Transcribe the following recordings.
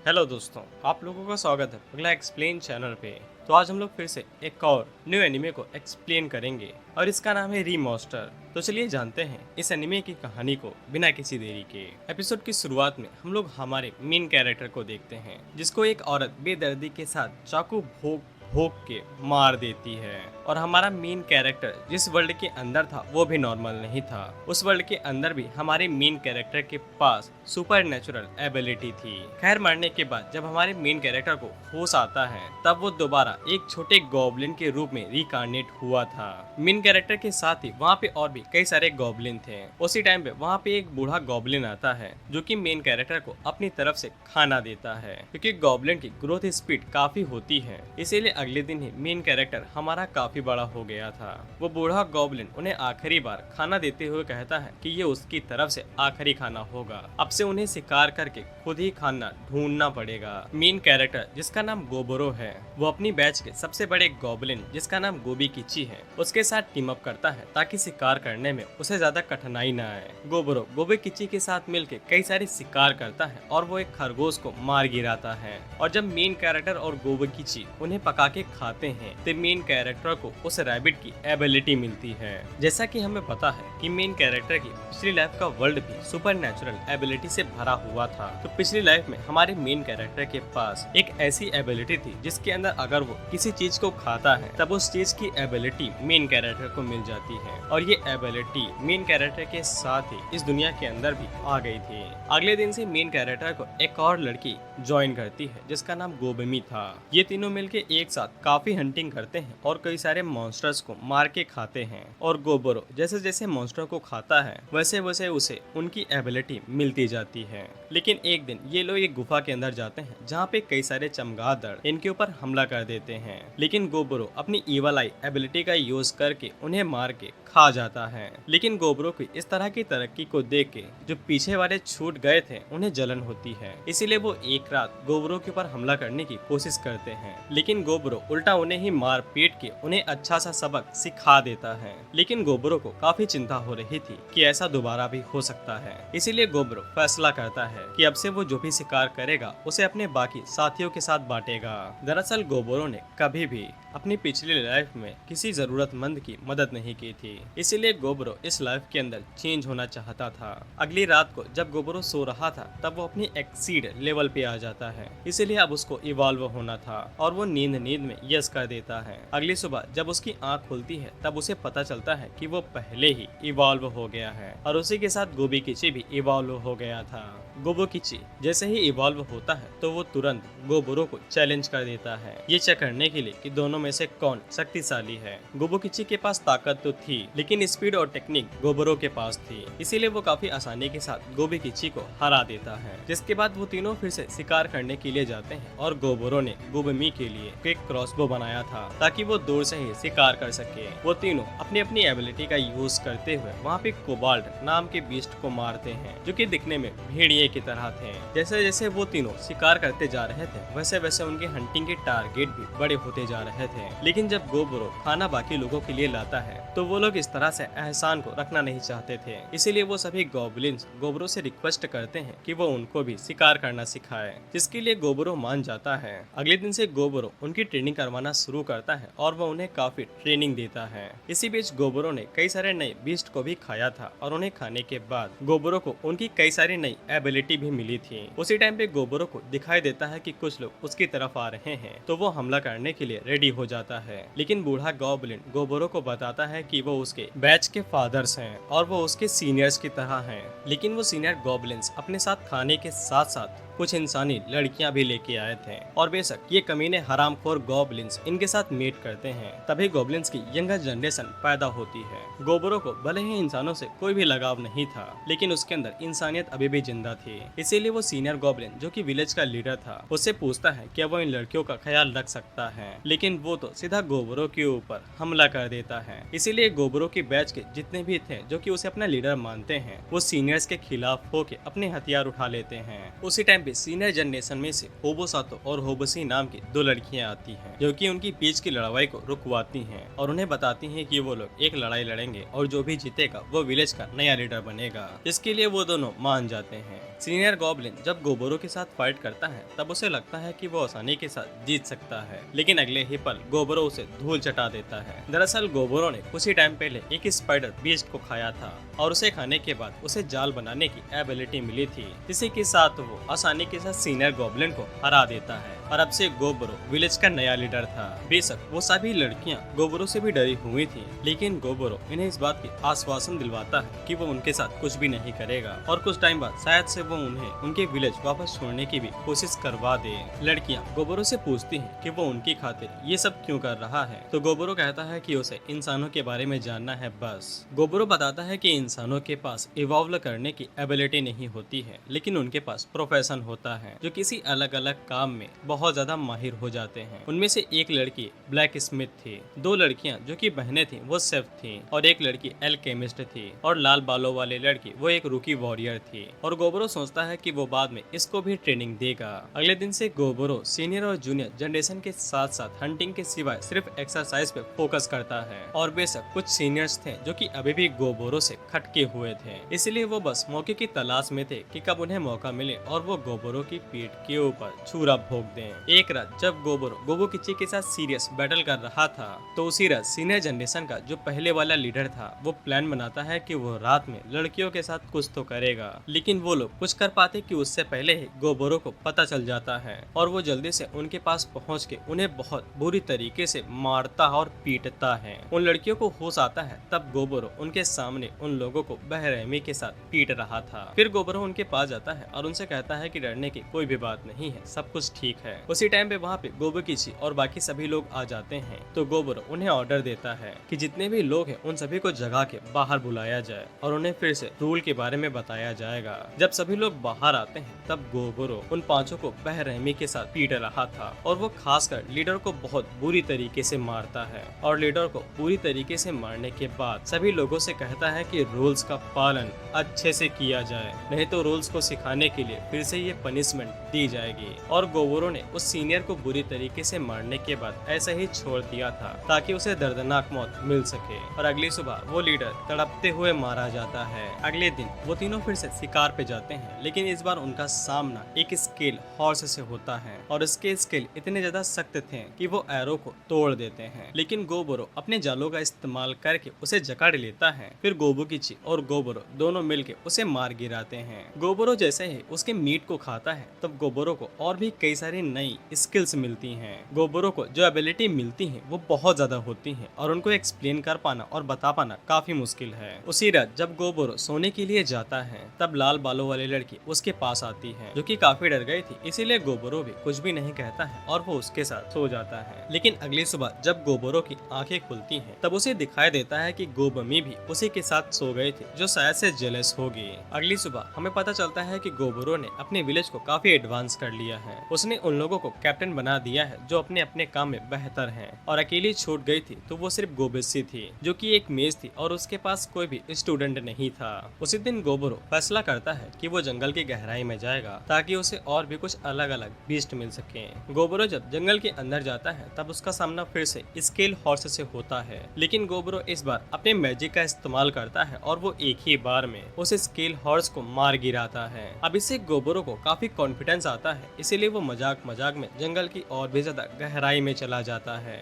Hello दोस्तों, आप लोगों का स्वागत है अगला एक्सप्लेन चैनल पे। तो आज हम लोग फिर से एक और न्यू एनिमे को एक्सप्लेन करेंगे और इसका नाम है रीमास्टर। तो चलिए जानते हैं इस एनिमे की कहानी को बिना किसी देरी के। एपिसोड की शुरुआत में हम लोग हमारे मेन कैरेक्टर को देखते हैं जिसको एक औरत बेदर्दी के साथ चाकू भोंक भोंक के मार देती है। और हमारा मेन कैरेक्टर जिस वर्ल्ड के अंदर था वो भी नॉर्मल नहीं था। उस वर्ल्ड के अंदर भी हमारे मेन कैरेक्टर के पास सुपर नेचुरल एबिलिटी थी। खैर मरने के बाद जब हमारे मेन कैरेक्टर को होश आता है तब वो दोबारा एक छोटे गॉब्लिन के रूप में रिकार्नेट हुआ था। मेन कैरेक्टर के साथ ही वहाँ पे और भी कई सारे गॉब्लिन थे। उसी टाइम पे वहाँ पे एक बूढ़ा गॉब्लिन आता है जो कि मेन कैरेक्टर को अपनी तरफ से खाना देता है, क्योंकि गॉब्लिन की ग्रोथ स्पीड काफी होती है। इसीलिए अगले दिन ही मेन कैरेक्टर हमारा काफी बड़ा हो गया था। वो बूढ़ा गॉब्लिन उन्हें आखिरी बार खाना देते हुए कहता है कि ये उसकी तरफ से आखिरी खाना होगा। अब से उन्हें शिकार करके खुद ही खाना ढूंढना पड़ेगा। मेन कैरेक्टर जिसका नाम गोबरो है वो अपनी बैच के सबसे बड़े गॉब्लिन जिसका नाम गोबी किची है उसके साथ टीम अप करता है ताकि शिकार करने में उसे ज्यादा कठिनाई न आए। गोबरो गोबी किची के साथ मिलकर कई सारे शिकार करता है और वो एक खरगोश को मार गिराता है। और जब मेन कैरेक्टर और गोबी किची उन्हें पका के खाते हैं तो मेन कैरेक्टर को उस रैबिट की एबिलिटी मिलती है। जैसा कि हमें पता है कि मेन कैरेक्टर की पिछली लाइफ का वर्ल्ड भी सुपर नेचुरल एबिलिटी से भरा हुआ था। तो पिछली लाइफ में हमारे मेन कैरेक्टर के पास एक ऐसी एबिलिटी थी जिसके अंदर अगर वो किसी चीज को खाता है तब उस चीज की एबिलिटी मेन कैरेक्टर को मिल जाती है। और ये एबिलिटी मेन कैरेक्टर के साथ ही इस दुनिया के अंदर भी आ गई थी। अगले दिन से मेन कैरेक्टर को एक और लड़की ज्वाइन करती है जिसका नाम गोबमी था। ये तीनों मिलके एक साथ काफी हंटिंग करते हैं और कई सारे मॉन्स्टर्स को मार के खाते हैं। और गोबरो जैसे जैसे मॉन्स्टर को खाता है वैसे वैसे उसे उनकी एबिलिटी मिलती जाती है। लेकिन एक दिन ये लोग एक गुफा के अंदर जाते हैं जहाँ पे कई सारे चमगादड़ इनके ऊपर हमला कर देते हैं। लेकिन गोबरो अपनी ईवल आई एबिलिटी का यूज करके उन्हें मार के खा जाता है। लेकिन गोबरो की इस तरह की तरक्की को देख के जो पीछे वाले छूट गए थे उन्हें जलन होती है। इसीलिए वो एक रात गोबरो के ऊपर हमला करने की कोशिश करते हैं। लेकिन गोबरो उल्टा उन्हें ही मार पीट के उन्हें अच्छा सा सबक सिखा देता है। लेकिन गोबरो को काफी चिंता हो रही थी कि ऐसा दोबारा भी हो सकता है। इसीलिए गोबरो फैसला करता है कि अब से वो जो भी शिकार करेगा उसे अपने बाकी साथियों के साथ बांटेगा। दरअसल गोबरो ने कभी भी अपनी पिछली लाइफ में किसी जरूरतमंद की मदद नहीं की थी। इसीलिए गोबरो इस लाइफ के अंदर चेंज होना चाहता था। अगली रात को जब गोबरो सो रहा था तब वो अपनी एक्सीड लेवल पे आ जाता है। इसीलिए अब उसको इवॉल्व होना था और वो नींद में यस कर देता है। अगली सुबह जब उसकी आंख खुलती है तब उसे पता चलता है कि वो पहले ही इवॉल्व हो गया है और उसी के साथ गोबी किची भी इवॉल्व हो गया था। गोबो किची जैसे ही इवॉल्व होता है तो वो तुरंत गोबरो को चैलेंज कर देता है ये चेक करने के लिए कि दोनों में से कौन शक्तिशाली है। गोबो किची के पास ताकत तो थी लेकिन स्पीड और टेक्निक गोबरो के पास थी। इसीलिए वो काफी आसानी के साथ गोबी किची को हरा देता है। जिसके बाद वो तीनों फिर से शिकार करने के लिए जाते हैं और गोबरो ने गोबमी के लिए एक क्रॉसबो बनाया था ताकि वो दूर से ही शिकार कर सके। वो तीनों अपनी अपनी एबिलिटी का यूज करते हुए वहाँ पे कोबाल्ट नाम के बीस्ट को मारते हैं जो कि दिखने में भेड़िए की तरह थे। जैसे जैसे वो तीनों शिकार करते जा रहे थे वैसे वैसे उनके हंटिंग के टारगेट भी बड़े होते जा रहे थे। लेकिन जब गोबरो खाना बाकी लोगों के लिए लाता है तो वो लोग इस तरह से एहसान को रखना नहीं चाहते थे। इसीलिए वो सभी गॉब्लिन्स गोबरो से रिक्वेस्ट करते हैं कि वो उनको भी शिकार करना सिखाए, जिसके लिए गोबरो मान जाता है। अगले दिन से गोबरो उनकी ट्रेनिंग करवाना शुरू करता है और वो उन्हें काफी ट्रेनिंग देता है। इसी बीच गोबरो ने कई सारे नए बीस्ट को भी खाया था और उन्हें खाने के बाद गोबरो को उनकी कई सारी नई एबिलिटी भी मिली थी। उसी टाइम पे गोबरो को दिखाई देता है कि कुछ लोग उसकी तरफ आ रहे हैं तो वो हमला करने के लिए रेडी हो जाता है। लेकिन बूढ़ा गॉब्लिन गोबरो को बताता है कि वो उसके बैच के फादर्स हैं और वो उसके सीनियर्स की तरह हैं। लेकिन वो सीनियर गॉब्लिन्स अपने साथ खाने के साथ साथ कुछ इंसानी लड़कियां भी लेके आए थे और बेशक ये कमीने हरामखोर गॉब्लिन्स इनके साथ मीट करते हैं तभी गॉब्लिन्स की यंगर जनरेशन पैदा होती है। गोबरो को भले ही इंसानों से कोई भी लगाव नहीं था लेकिन उसके अंदर इंसानियत अभी भी जिंदा थी। इसीलिए वो सीनियर गॉब्लिन जो कि विलेज का लीडर था उससे पूछता है कि वो इन लड़कियों का ख्याल रख सकता है। लेकिन वो तो सीधा गोबरो के ऊपर हमला कर देता है। इसीलिए गोबरो की बैच के जितने भी थे जो कि उसे अपना लीडर मानते हैं वो सीनियर्स के खिलाफ होके अपने हथियार उठा लेते हैं। उसी टाइम पे सीनियर जनरेशन में से होबोसातो और होबोसी नाम की दो लड़कियां आती हैं, जो कि उनकी बीच की लड़ाई को रुकवाती हैं और उन्हें बताती हैं कि वो लोग एक लड़ाई लड़ेंगे और जो भी जीतेगा वो विलेज का नया लीडर बनेगा, जिसके लिए वो दोनों मान जाते हैं। सीनियर गॉब्लिन जब गोबोरो के साथ फाइट करता है तब उसे लगता है कि वो आसानी के साथ जीत सकता है, लेकिन अगले ही पल गोबोरो उसे धूल चटा देता है। दरअसल गोबोरो ने कुछ ही टाइम पहले एक स्पाइडर बीस्ट को खाया था और उसे खाने के बाद उसे जाल बनाने की एबिलिटी मिली थी, जिसके के साथ वो आसानी के साथ सीनियर गॉब्लिन को हरा देता है और अब से गोबोरो विलेज का नया लीडर था। बेशक वो सभी लड़कियां गोबोरो से भी डरी हुई थी, लेकिन गोबोरो इन्हें इस बात की आश्वासन दिलवाता है कि वो उनके साथ कुछ भी नहीं करेगा और कुछ टाइम बाद शायद से वो उन्हें उनके विलेज वापस छोड़ने की भी कोशिश करवा दे। लड़कियां गोबोरो से पूछती हैं कि वो उनकी खातिर ये सब क्यों कर रहा है, तो गोबोरो कहता है कि उसे इंसानों के बारे में जानना है बस। गोबोरो बताता है कि इंसानों के पास इवॉल्व करने की एबिलिटी नहीं होती है, लेकिन उनके पास प्रोफेशन होता है जो किसी अलग अलग काम में बहुत ज्यादा माहिर हो जाते हैं। उनमें से एक लड़की ब्लैक स्मिथ थी, दो लड़कियां जो कि बहनें थी वो शेफ थी और एक लड़की एल्केमिस्ट थी और लाल बालों वाली लड़की वो एक रूकी वॉरियर थी। और गोबोरो सोचता है कि वो बाद में इसको भी ट्रेनिंग देगा। अगले दिन से गोबोरो सीनियर और जूनियर जनरेशन के साथ साथ हंटिंग के सिवाय सिर्फ एक्सरसाइज पे फोकस करता है। और बेशक कुछ सीनियर्स थे जो कि अभी भी गोबोरो से खटके हुए थे, इसलिए वो बस मौके की तलाश में थे कि कब उन्हें मौका मिले और वो गोबोरो की पीठ के ऊपर छुरा भोंक दें। एक रात जब गोबोरो गोबोकिची के साथ सीरियस बैटल कर रहा था तो उसी रात सीनियर जनरेशन का जो पहले वाला लीडर था वो प्लान बनाता है कि वो रात में लड़कियों के साथ कुछ तो करेगा, लेकिन वो लोग कुछ कर पाते कि उससे पहले ही गोबोरो को पता चल जाता है और वो जल्दी से उनके पास पहुंच के उन्हें बहुत बुरी तरीके से मारता और पीटता है। उन लड़कियों को होश आता है तब गोबोरो उनके सामने उन लोगों को बेरहमी के साथ पीट रहा था। फिर गोबोरो उनके पास जाता है और उनसे कहता है कि डरने की कोई भी बात नहीं है, सब कुछ ठीक है। उसी टाइम पे वहाँ पे गोबोकिची और बाकी सभी लोग आ जाते हैं तो गोबोरो उन्हें ऑर्डर देता है कि जितने भी लोग हैं उन सभी को जगा के बाहर बुलाया जाए और उन्हें फिर से रूल के बारे में बताया जाएगा। जब सभी लोग बाहर आते हैं तब गोबोरो उन पांचों को बेरहमी के साथ पीट रहा था और वो खासकर लीडर को बहुत बुरी तरीके से मारता है और लीडर को पूरी तरीके से मारने के बाद सभी लोगों से कहता है कि रूल्स का पालन अच्छे से किया जाए, नहीं तो रूल्स को सिखाने के लिए फिर से ये पनिशमेंट दी जाएगी। और गोबोरो ने उस सीनियर को बुरी तरीके से मारने के बाद ऐसा ही छोड़ दिया था ताकि उसे दर्दनाक मौत मिल सके और अगली सुबह वो लीडर तड़पते हुए मारा जाता है। अगले दिन वो तीनों फिर से शिकार पे जाते हैं, लेकिन इस बार उनका सामना एक स्केल हॉर्स से होता है और इसके स्केल इतने ज्यादा सख्त थे कि वो एरो को तोड़ देते हैं, लेकिन गोबोरो अपने जालों का इस्तेमाल करके उसे जकड़ लेता है। फिर गोबोकिची और गोबोरो दोनों मिलके उसे मार गिराते हैं। गोबोरो जैसे ही उसके मीट को खाता है तब गोबोरो को और भी कई सारी नई स्किल्स मिलती हैं। गोबोरो को जो एबिलिटी मिलती है वो बहुत ज्यादा होती है और उनको एक्सप्लेन कर पाना और बता पाना काफी मुश्किल है। उसी रात जब गोबोरो सोने के लिए जाता है तब लाल बालों वाली लड़की उसके पास आती है जो कि काफी डर गई थी, इसीलिए गोबोरो भी कुछ भी नहीं कहता है और वो उसके साथ सो जाता है। लेकिन अगली सुबह जब गोबोरो की आंखें खुलती हैं तब उसे दिखाई देता है कि गोबमी भी उसी के साथ सो गई थी, जो शायद से जेलस होगी। अगली सुबह हमें पता चलता है कि गोबोरो ने अपने विलेज को काफी एडवांस कर लिया है। उसने उन लोगों को कैप्टन बना दिया है जो अपने अपने काम में बेहतर हैं और अकेली छूट गई थी तो वो सिर्फ गोबेसी थी जो कि एक मेज थी और उसके पास कोई भी स्टूडेंट नहीं था। उसी दिन गोबोरो फैसला करता है कि वो जंगल की गहराई में जाएगा ताकि उसे और भी कुछ अलग अलग बीस्ट मिल सके। गोबोरो जब जंगल के अंदर जाता है तब उसका सामना फिर से स्केल हॉर्स से होता है, लेकिन गोबोरो इस बार अपने मैजिक का इस्तेमाल करता है और वो एक ही बार में उस स्केल हॉर्स को मार गिराता है। अब इससे गोबोरो को काफी कॉन्फिडेंस आता है, इसीलिए वो मजाक मजाक में जंगल की और भी ज्यादा गहराई में चला जाता है।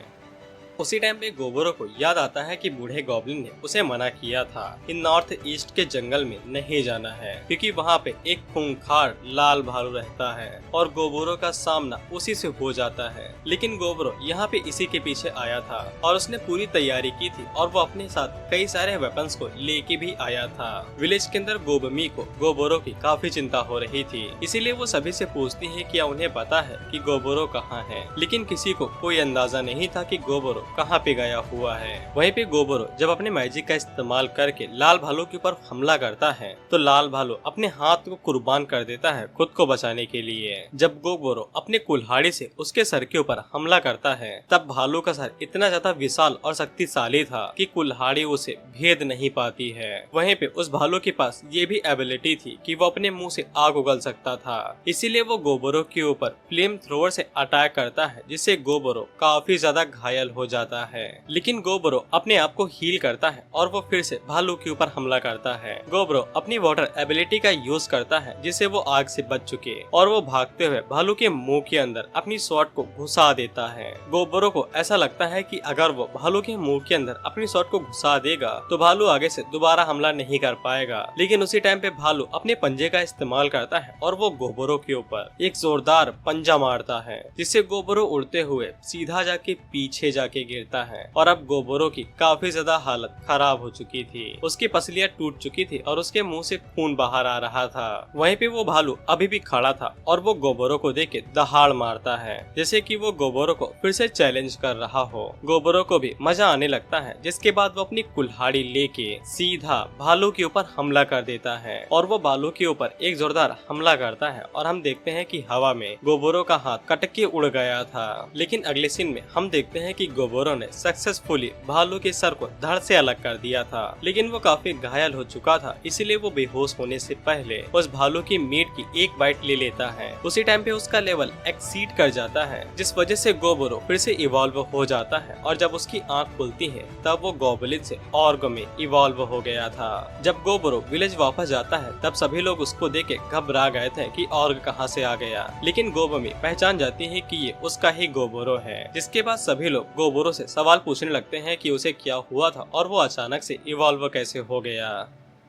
उसी टाइम पे गोबोरो को याद आता है कि बूढ़े गॉब्लिन ने उसे मना किया था कि नॉर्थ ईस्ट के जंगल में नहीं जाना है क्योंकि वहाँ पे एक खूंखार लाल भालू रहता है और गोबोरो का सामना उसी से हो जाता है। लेकिन गोबोरो यहाँ पे इसी के पीछे आया था और उसने पूरी तैयारी की थी और वो अपने साथ कई सारे वेपन्स को लेके भी आया था। विलेज के अंदर गोबमी को गोबोरो की काफी चिंता हो रही थी, इसीलिए वो सभी से पूछती है कि उन्हें पता है कि गोबोरो कहाँ है, लेकिन किसी को कोई अंदाजा नहीं था कि गोबोरो कहाँ पे गया हुआ है। वहीं पे गोबरो जब अपने मैजिक का इस्तेमाल करके लाल भालू के ऊपर हमला करता है तो लाल भालू अपने हाथ को कुर्बान कर देता है खुद को बचाने के लिए। जब गोबरो अपने कुल्हाड़ी से उसके सर के ऊपर हमला करता है तब भालू का सर इतना ज्यादा विशाल और शक्तिशाली था कि कुल्हाड़ी उसे भेद नहीं पाती है। वहीं पे उस भालू के पास ये भी एबिलिटी थी कि वो अपने मुंह से आग उगल सकता था, इसीलिए वो गोबरो के ऊपर फ्लेम थ्रोवर से अटैक करता है जिससे गोबरो काफी ज्यादा घायल हो जाता है। लेकिन गोबरो अपने आप को हील करता है और वो फिर से भालू के ऊपर हमला करता है। गोबरो अपनी वाटर एबिलिटी का यूज करता है जिससे वो आग से बच चुके और वो भागते हुए भालू के मुंह के अंदर अपनी स्वॉर्ड को घुसा देता है। गोबरो को ऐसा लगता है कि अगर वो भालू के मुंह के अंदर अपनी स्वॉर्ड को घुसा देगा तो भालू आगे से दोबारा हमला नहीं कर पाएगा। लेकिन उसी टाइम पे भालू अपने पंजे का इस्तेमाल करता है और वो गोबरो के ऊपर एक जोरदार पंजा मारता है जिससे गोबरो उड़ते हुए सीधा जाके पीछे जाके गिरता है और अब गोबरो की काफी ज्यादा हालत खराब हो चुकी थी। उसकी पसलियां टूट चुकी थी और उसके मुंह से खून बाहर आ रहा था। वहीं पे वो भालू अभी भी खड़ा था और वो गोबरो को देख के दहाड़ मारता है जैसे कि वो गोबरो को फिर से चैलेंज कर रहा हो। गोबरो को भी मजा आने लगता है जिसके बाद वो अपनी कुल्हाड़ी लेके सीधा भालू के ऊपर हमला कर देता है और वो भालू के ऊपर एक जोरदार हमला करता है और हम देखते हैं कि हवा में गोबरो का हाथ कटक के उड़ गया था। लेकिन अगले सीन में हम देखते हैं कि गोबरो ने सक्सेसफुली भालू के सर को धड़ से अलग कर दिया था, लेकिन वो काफी घायल हो चुका था इसीलिए वो बेहोश होने से पहले उस भालू की मीट की एक बाइट ले लेता है। उसी टाइम पे उसका लेवल एक्सीड कर जाता है जिस वजह से गोबरो फिर से इवॉल्व हो जाता है और जब उसकी आंख खुलती है तब वो गोबलिन से ऑर्ग में इवॉल्व हो गया था। जब गोबरो विलेज वापस जाता है तब सभी लोग उसको देख के घबरा गए थे कि ऑर्ग कहाँ से आ गया, लेकिन गोबमी पहचान जाती है कि ये उसका ही गोबरो है। जिसके बाद सभी लोग गोबरो से सवाल पूछने लगते हैं कि उसे क्या हुआ था और वो अचानक से इवॉल्व कैसे हो गया।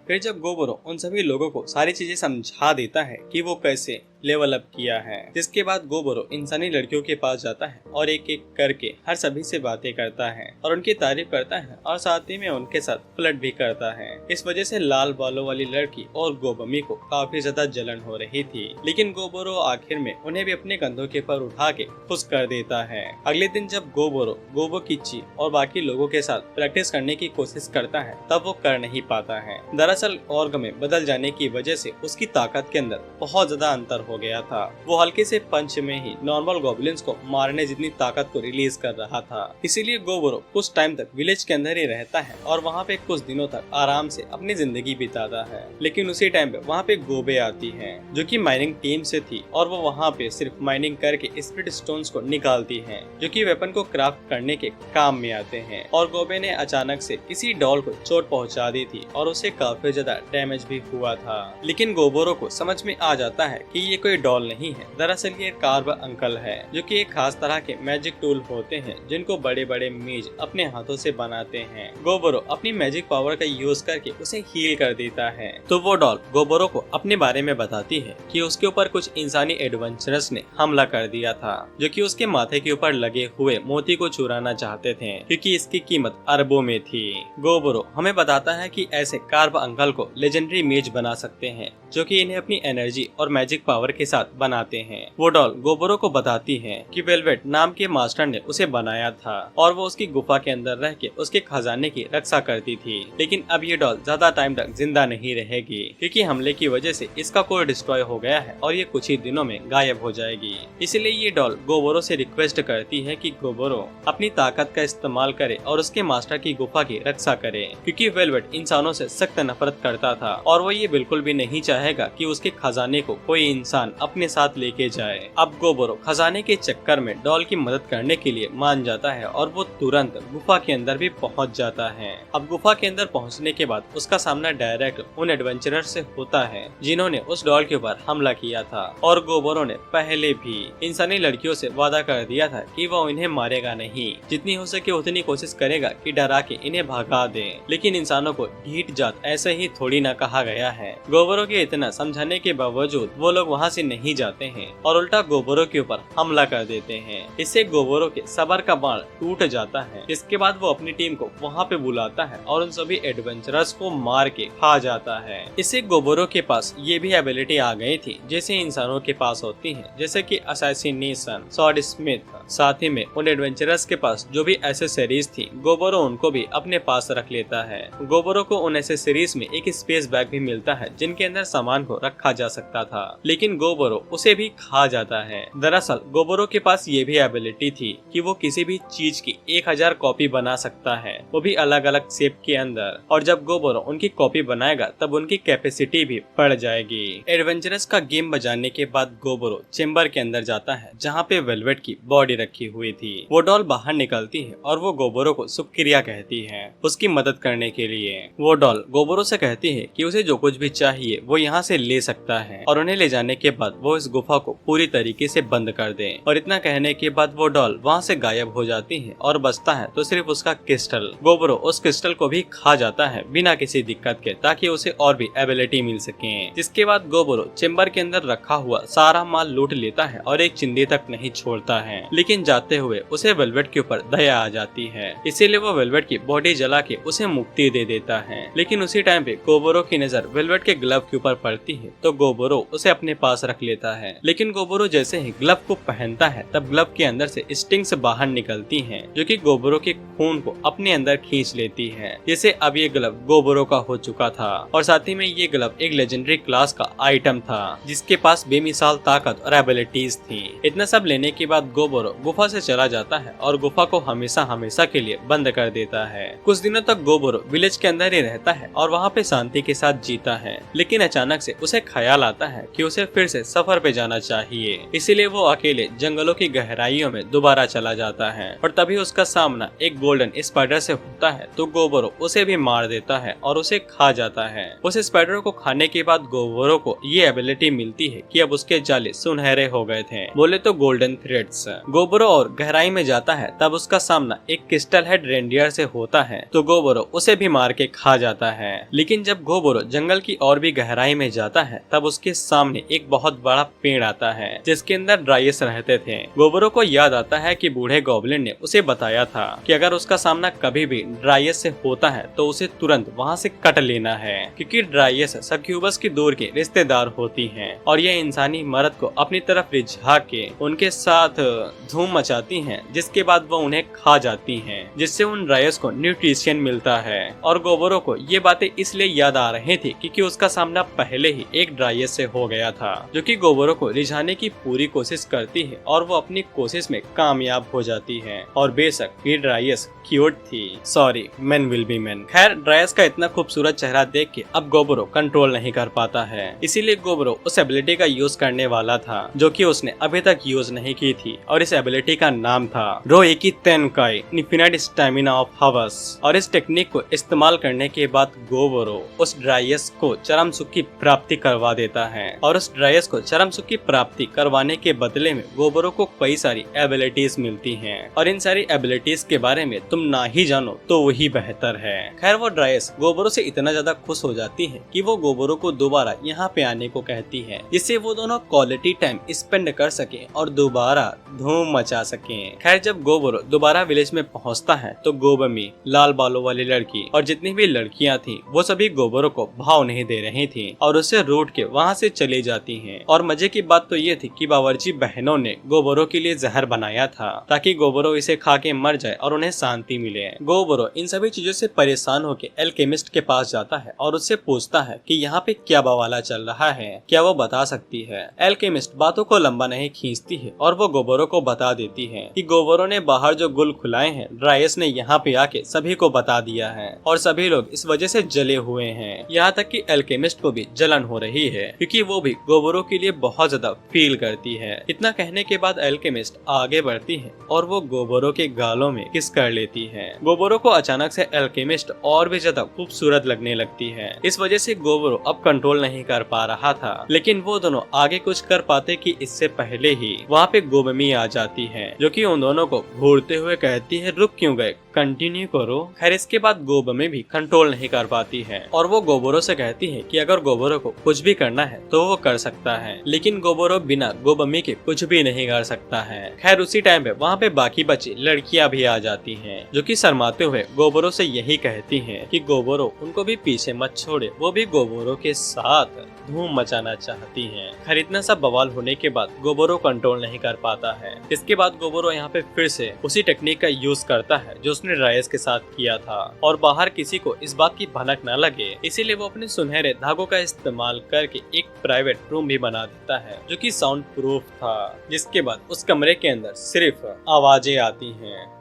फिर जब गोबरो उन सभी लोगों को सारी चीजें समझा देता है कि वो कैसे लेवल अप किया है, जिसके बाद गोबरो इंसानी लड़कियों के पास जाता है और एक एक करके हर सभी से बातें करता है और उनकी तारीफ करता है और साथ ही में उनके साथ फ्लर्ट भी करता है। इस वजह से लाल बालों वाली लड़की और गोबमी को काफी ज्यादा जलन हो रही थी, लेकिन गोबरो आखिर में उन्हें भी अपने कंधों के ऊपर उठा के खुश कर देता है। अगले दिन जब गोबरो गोबोकिची और बाकी लोगों के साथ प्रैक्टिस करने की कोशिश करता है तब वो कर नहीं पाता है। दरअसल ऑर्ग में बदल जाने की वजह से उसकी ताकत के अंदर बहुत ज्यादा अंतर हो गया था। वो हल्के से पंच में ही नॉर्मल गॉबलिन्स को मारने जितनी ताकत को रिलीज कर रहा था। इसीलिए गोबरो कुछ टाइम तक विलेज के अंदर ही रहता है और वहाँ पे कुछ दिनों तक आराम से अपनी जिंदगी बिताता है। लेकिन उसी टाइम पे वहाँ पे गोबे आती है जो कि माइनिंग टीम से थी और वो वहाँ पे सिर्फ माइनिंग करके स्पिरिट स्टोन्स को निकालती है जो कि वेपन को क्राफ्ट करने के काम में आते हैं। और गोबे ने अचानक से किसी डॉल को चोट पहुँचा दी थी और उसे काफी ज्यादा डैमेज भी हुआ था। लेकिन गोबरो को समझ में आ जाता है कि ये कोई डॉल नहीं है, दरअसल ये कार्व अंकल है जो कि एक खास तरह के मैजिक टूल होते हैं जिनको बड़े बड़े मेज अपने हाथों से बनाते हैं। गोबरो अपनी मैजिक पावर का यूज करके उसे हील कर देता है तो वो डॉल गोबरो को अपने बारे में बताती है कि उसके ऊपर कुछ इंसानी एडवेंचरर्स ने हमला कर दिया था जो कि उसके माथे के ऊपर लगे हुए मोती को चुराना चाहते थे क्योंकि इसकी कीमत अरबों में थी। गोबरो हमें बताता है कि ऐसे कार्व अंकल को लेजेंडरी मेज बना सकते हैं जो कि इन्हें अपनी एनर्जी और मैजिक पावर के साथ बनाते हैं। वो डॉल गोबरो को बताती है कि वेलवेट नाम के मास्टर ने उसे बनाया था और वो उसकी गुफा के अंदर रह के उसके खजाने की रक्षा करती थी, लेकिन अब ये डॉल ज्यादा टाइम तक जिंदा नहीं रहेगी क्योंकि हमले की वजह से इसका कोर डिस्ट्रॉय हो गया है और ये कुछ ही दिनों में गायब हो जाएगी। इसलिए ये डॉल गोबरो से रिक्वेस्ट करती है कि गोबरो अपनी ताकत का इस्तेमाल करे और उसके मास्टर की गुफा की रक्षा करे क्योंकि वेलवेट इंसानों से सख्त नफरत करता था और वो ये बिल्कुल भी नहीं चाहेगा कि उसके खजाने को कोई इंसान अपने साथ लेके जाए। अब गोबरो खजाने के चक्कर में डॉल की मदद करने के लिए मान जाता है और वो तुरंत गुफा के अंदर भी पहुंच जाता है। अब गुफा के अंदर पहुंचने के बाद उसका सामना डायरेक्ट उन एडवेंचरर से होता है जिन्होंने उस डॉल के ऊपर हमला किया था और गोबरो ने पहले भी इंसानी लड़कियों से वादा कर दिया था कि वो इन्हें मारेगा नहीं, जितनी हो सके उतनी कोशिश करेगा कि डरा के इन्हें भगा दे। लेकिन इंसानों को ढीठ जात ऐसे ही थोड़ी ना कहा गया है। गोबरो के इतना समझाने के बावजूद वो लोग वहाँ वहाँ से नहीं जाते हैं और उल्टा गोबरों के ऊपर हमला कर देते हैं। इससे गोबरों के सबर का बाण टूट जाता है। इसके बाद वो अपनी टीम को वहाँ पे बुलाता है और उन सभी एडवेंचरर्स को मार के खा जाता है। इससे गोबरों के पास ये भी एबिलिटी आ गई थी जैसे इंसानों के पास होती है, जैसे कि असैसिनेशन, स्वॉर्ड स्मिथ। साथ ही में उन एडवेंचरर्स के पास जो भी एसेसरीज थी गोबरों उनको भी अपने पास रख लेता है। गोबरों को उन एसेसरीज में एक स्पेस बैग भी मिलता है जिनके अंदर सामान को रखा जा सकता था, लेकिन गोबरों उसे भी खा जाता है। दरअसल गोबरों के पास ये भी एबिलिटी थी कि वो किसी भी चीज की 1000 कॉपी बना सकता है, वो भी अलग अलग शेप के अंदर। और जब गोबरों उनकी कॉपी बनाएगा तब उनकी कैपेसिटी भी बढ़ जाएगी। एडवेंचरस का गेम बजाने के बाद गोबरों चेम्बर के अंदर जाता है जहाँ पे वेलवेट की बॉडी रखी हुई थी। वो डॉल बाहर निकलती है और वो गोबरों को शुक्रिया कहती है उसकी मदद करने के लिए। वो डॉल गोबरों से कहती है कि उसे जो कुछ भी चाहिए वो यहाँ से ले सकता है और उन्हें ले जाने के बाद वो इस गुफा को पूरी तरीके से बंद कर दे। और इतना कहने के बाद वो डॉल वहाँ से गायब हो जाती है और बचता है तो सिर्फ उसका क्रिस्टल। गोबरों उस क्रिस्टल को भी खा जाता है बिना किसी दिक्कत के, ताकि उसे और भी एबिलिटी मिल सके। जिसके बाद गोबरों चेम्बर के अंदर रखा हुआ सारा माल लूट लेता है और एक चिंदी तक नहीं छोड़ता है। लेकिन जाते हुए उसे वेलवेट के ऊपर दया आ जाती है, इसीलिए वो वेलवेट की बॉडी जला के उसे मुक्ति दे देता है। लेकिन उसी टाइम पे गोबरों की नजर वेलवेट के ग्लव के ऊपर पड़ती है तो गोबरों उसे अपने पास रख लेता है। लेकिन गोबरों जैसे ही ग्लव को पहनता है तब ग्लव के अंदर से स्टिंग्स बाहर निकलती हैं, जो कि गोबरों के खून को अपने अंदर खींच लेती है। जैसे अब ये ग्लव गोबरों का हो चुका था और साथ ही में ये ग्लव एक लेजेंडरी क्लास का आइटम था जिसके पास बेमिसाल ताकत और एबिलिटीज थी। इतना सब लेने के बाद गोबरों गुफा से चला जाता है और गुफा को हमेशा हमेशा के लिए बंद कर देता है। कुछ दिनों तक गोबरों विलेज के अंदर ही रहता है और वहाँ पे शांति के साथ जीता है। लेकिन अचानक से उसे ख्याल आता है कि उसे फिर से सफर पे जाना चाहिए, इसीलिए वो अकेले जंगलों की गहराइयों में दोबारा चला जाता है। और तभी उसका सामना एक गोल्डन स्पाइडर से होता है तो गोबरों उसे भी मार देता है और उसे खा जाता है। उस स्पाइडर को खाने के बाद गोबरों को ये एबिलिटी मिलती है कि अब उसके जाले सुनहरे हो गए थे, बोले तो गोल्डन थ्रेड्स। गोबरों और गहराई में जाता है तब उसका सामना एक क्रिस्टल हेड रेंडियर से होता है तो गोबरों उसे भी मार के खा जाता है। लेकिन जब गोबरों जंगल की और भी गहराई में जाता है तब उसके सामने एक बहुत बड़ा पेड़ आता है जिसके अंदर ड्राइयस रहते थे। गोबरों को याद आता है कि बूढ़े गॉब्लिन ने उसे बताया था कि अगर उसका सामना कभी भी ड्राइयस से होता है तो उसे तुरंत वहाँ से कट लेना है, क्योंकि ड्राइयस सक्यूबस की दूर के रिश्तेदार होती हैं और यह इंसानी मर्द को अपनी तरफ रिझा के उनके साथ धूम मचाती हैं, जिसके बाद वो उन्हें खा जाती हैं, जिससे उन ड्राइयस को न्यूट्रिशन मिलता है। और गोबरों को ये बातें इसलिए याद आ रही थी क्योंकि उसका सामना पहले ही एक ड्राइयस से हो गया था, जो कि गोबरों को रिझाने की पूरी कोशिश करती है और वो अपनी कोशिश में कामयाब हो जाती है। और बेशक ये ड्राइयस क्यूट थी, sorry man will be man. खैर ड्राइयस का इतना खूबसूरत चेहरा देख के अब गोबरों कंट्रोल नहीं कर पाता है, इसीलिए गोबरों उस एबिलिटी का यूज करने वाला था जो कि उसने अभी तक यूज नहीं की थी। और इस एबिलिटी का नाम था रोएकी तेनकाई इन्फिनिट स्टैमिना ऑफ हवस। और इस टेक्निक को इस्तेमाल करने के बाद गोबरों उस ड्राइयस को चरम सुख की प्राप्ति करवा देता है और उस ड्राइयस को चरम सुख की प्राप्ति करवाने के बदले में गोबरों को कई सारी एबिलिटीज मिलती हैं और इन सारी एबिलिटीज के बारे में तुम ना ही जानो तो वही बेहतर है। खैर वो ड्राइयस गोबरों से इतना ज्यादा खुश हो जाती है कि वो गोबरों को दोबारा यहाँ पे आने को कहती है, जिससे वो दोनों क्वालिटी टाइम स्पेंड कर सके और दोबारा धूम मचा सके। खैर जब गोबरों दोबारा विलेज में पहुँचता है तो गोबमी, लाल बालों वाली लड़की और जितनी भी लड़कियाँ थी वो सभी गोबरों को भाव नहीं दे रही थी और उसे रोड के वहाँ से चली जाती हैं। और मजे की बात तो ये थी कि बावर्ची बहनों ने गोबरों के लिए जहर बनाया था ताकि गोबरों इसे खा के मर जाए और उन्हें शांति मिले। गोबरों इन सभी चीजों से परेशान होकर एल्केमिस्ट के पास जाता है और उससे पूछता है कि यहाँ पे क्या बवाला चल रहा है, क्या वो बता सकती है। एल्केमिस्ट बातों को लंबा नहीं खींचती है और वो गोबरों को बता देती है कि गोबरों ने बाहर जो गुल खुलाए हैं ड्राइयस ने यहाँ पे आके सभी को बता दिया है और सभी लोग इस वजह से जले हुए हैं। यहाँ तक कि एल्केमिस्ट को भी जलन हो रही है क्योंकि वो भी गोबरों के लिए बहुत ज्यादा फील करती है। इतना कहने के बाद एल्केमिस्ट आगे बढ़ती है और वो गोबरों के गालों में किस कर लेती है। गोबरों को अचानक से एल्केमिस्ट और भी ज्यादा खूबसूरत लगने लगती है। इस वजह से गोबरों अब कंट्रोल नहीं कर पा रहा था, लेकिन वो दोनों आगे कुछ कर पाते कि इससे पहले ही वहाँ पे गोबमी आ जाती है, जो कि उन दोनों को घूरते हुए कहती है रुक क्यों गए, कंटिन्यू करो। खैर इसके बाद गोबमी भी कंट्रोल नहीं कर पाती है और वो गोबोरो से कहती है कि अगर गोबोरो को कुछ भी करना है तो वो कर सकता है, लेकिन गोबोरो बिना गोबमी के कुछ भी नहीं कर सकता है। खैर उसी टाइम पे वहाँ पे बाकी बची लड़कियां भी आ जाती हैं, जो कि शर्माते हुए गोबोरो से यही कहती हैं कि गोबोरो उनको भी पीछे मत छोड़े, वो भी गोबोरो के साथ धूम मचाना चाहती हैं। खैर इतना सब बवाल होने के बाद गोबोरो कंट्रोल नहीं कर पाता है। इसके बाद गोबोरो यहाँ पे फिर से उसी टेक्निक का यूज करता है जो उसने रायस के साथ किया था, और बाहर किसी को इस बात की भनक न लगे इसीलिए वो अपने सुनहरे धागों का इस्तेमाल करके एक प्राइवेट रूम भी बना देता है जो कि साउंड प्रूफ था। जिसके बाद उस कमरे के अंदर सिर्फ आवाजें आती हैं।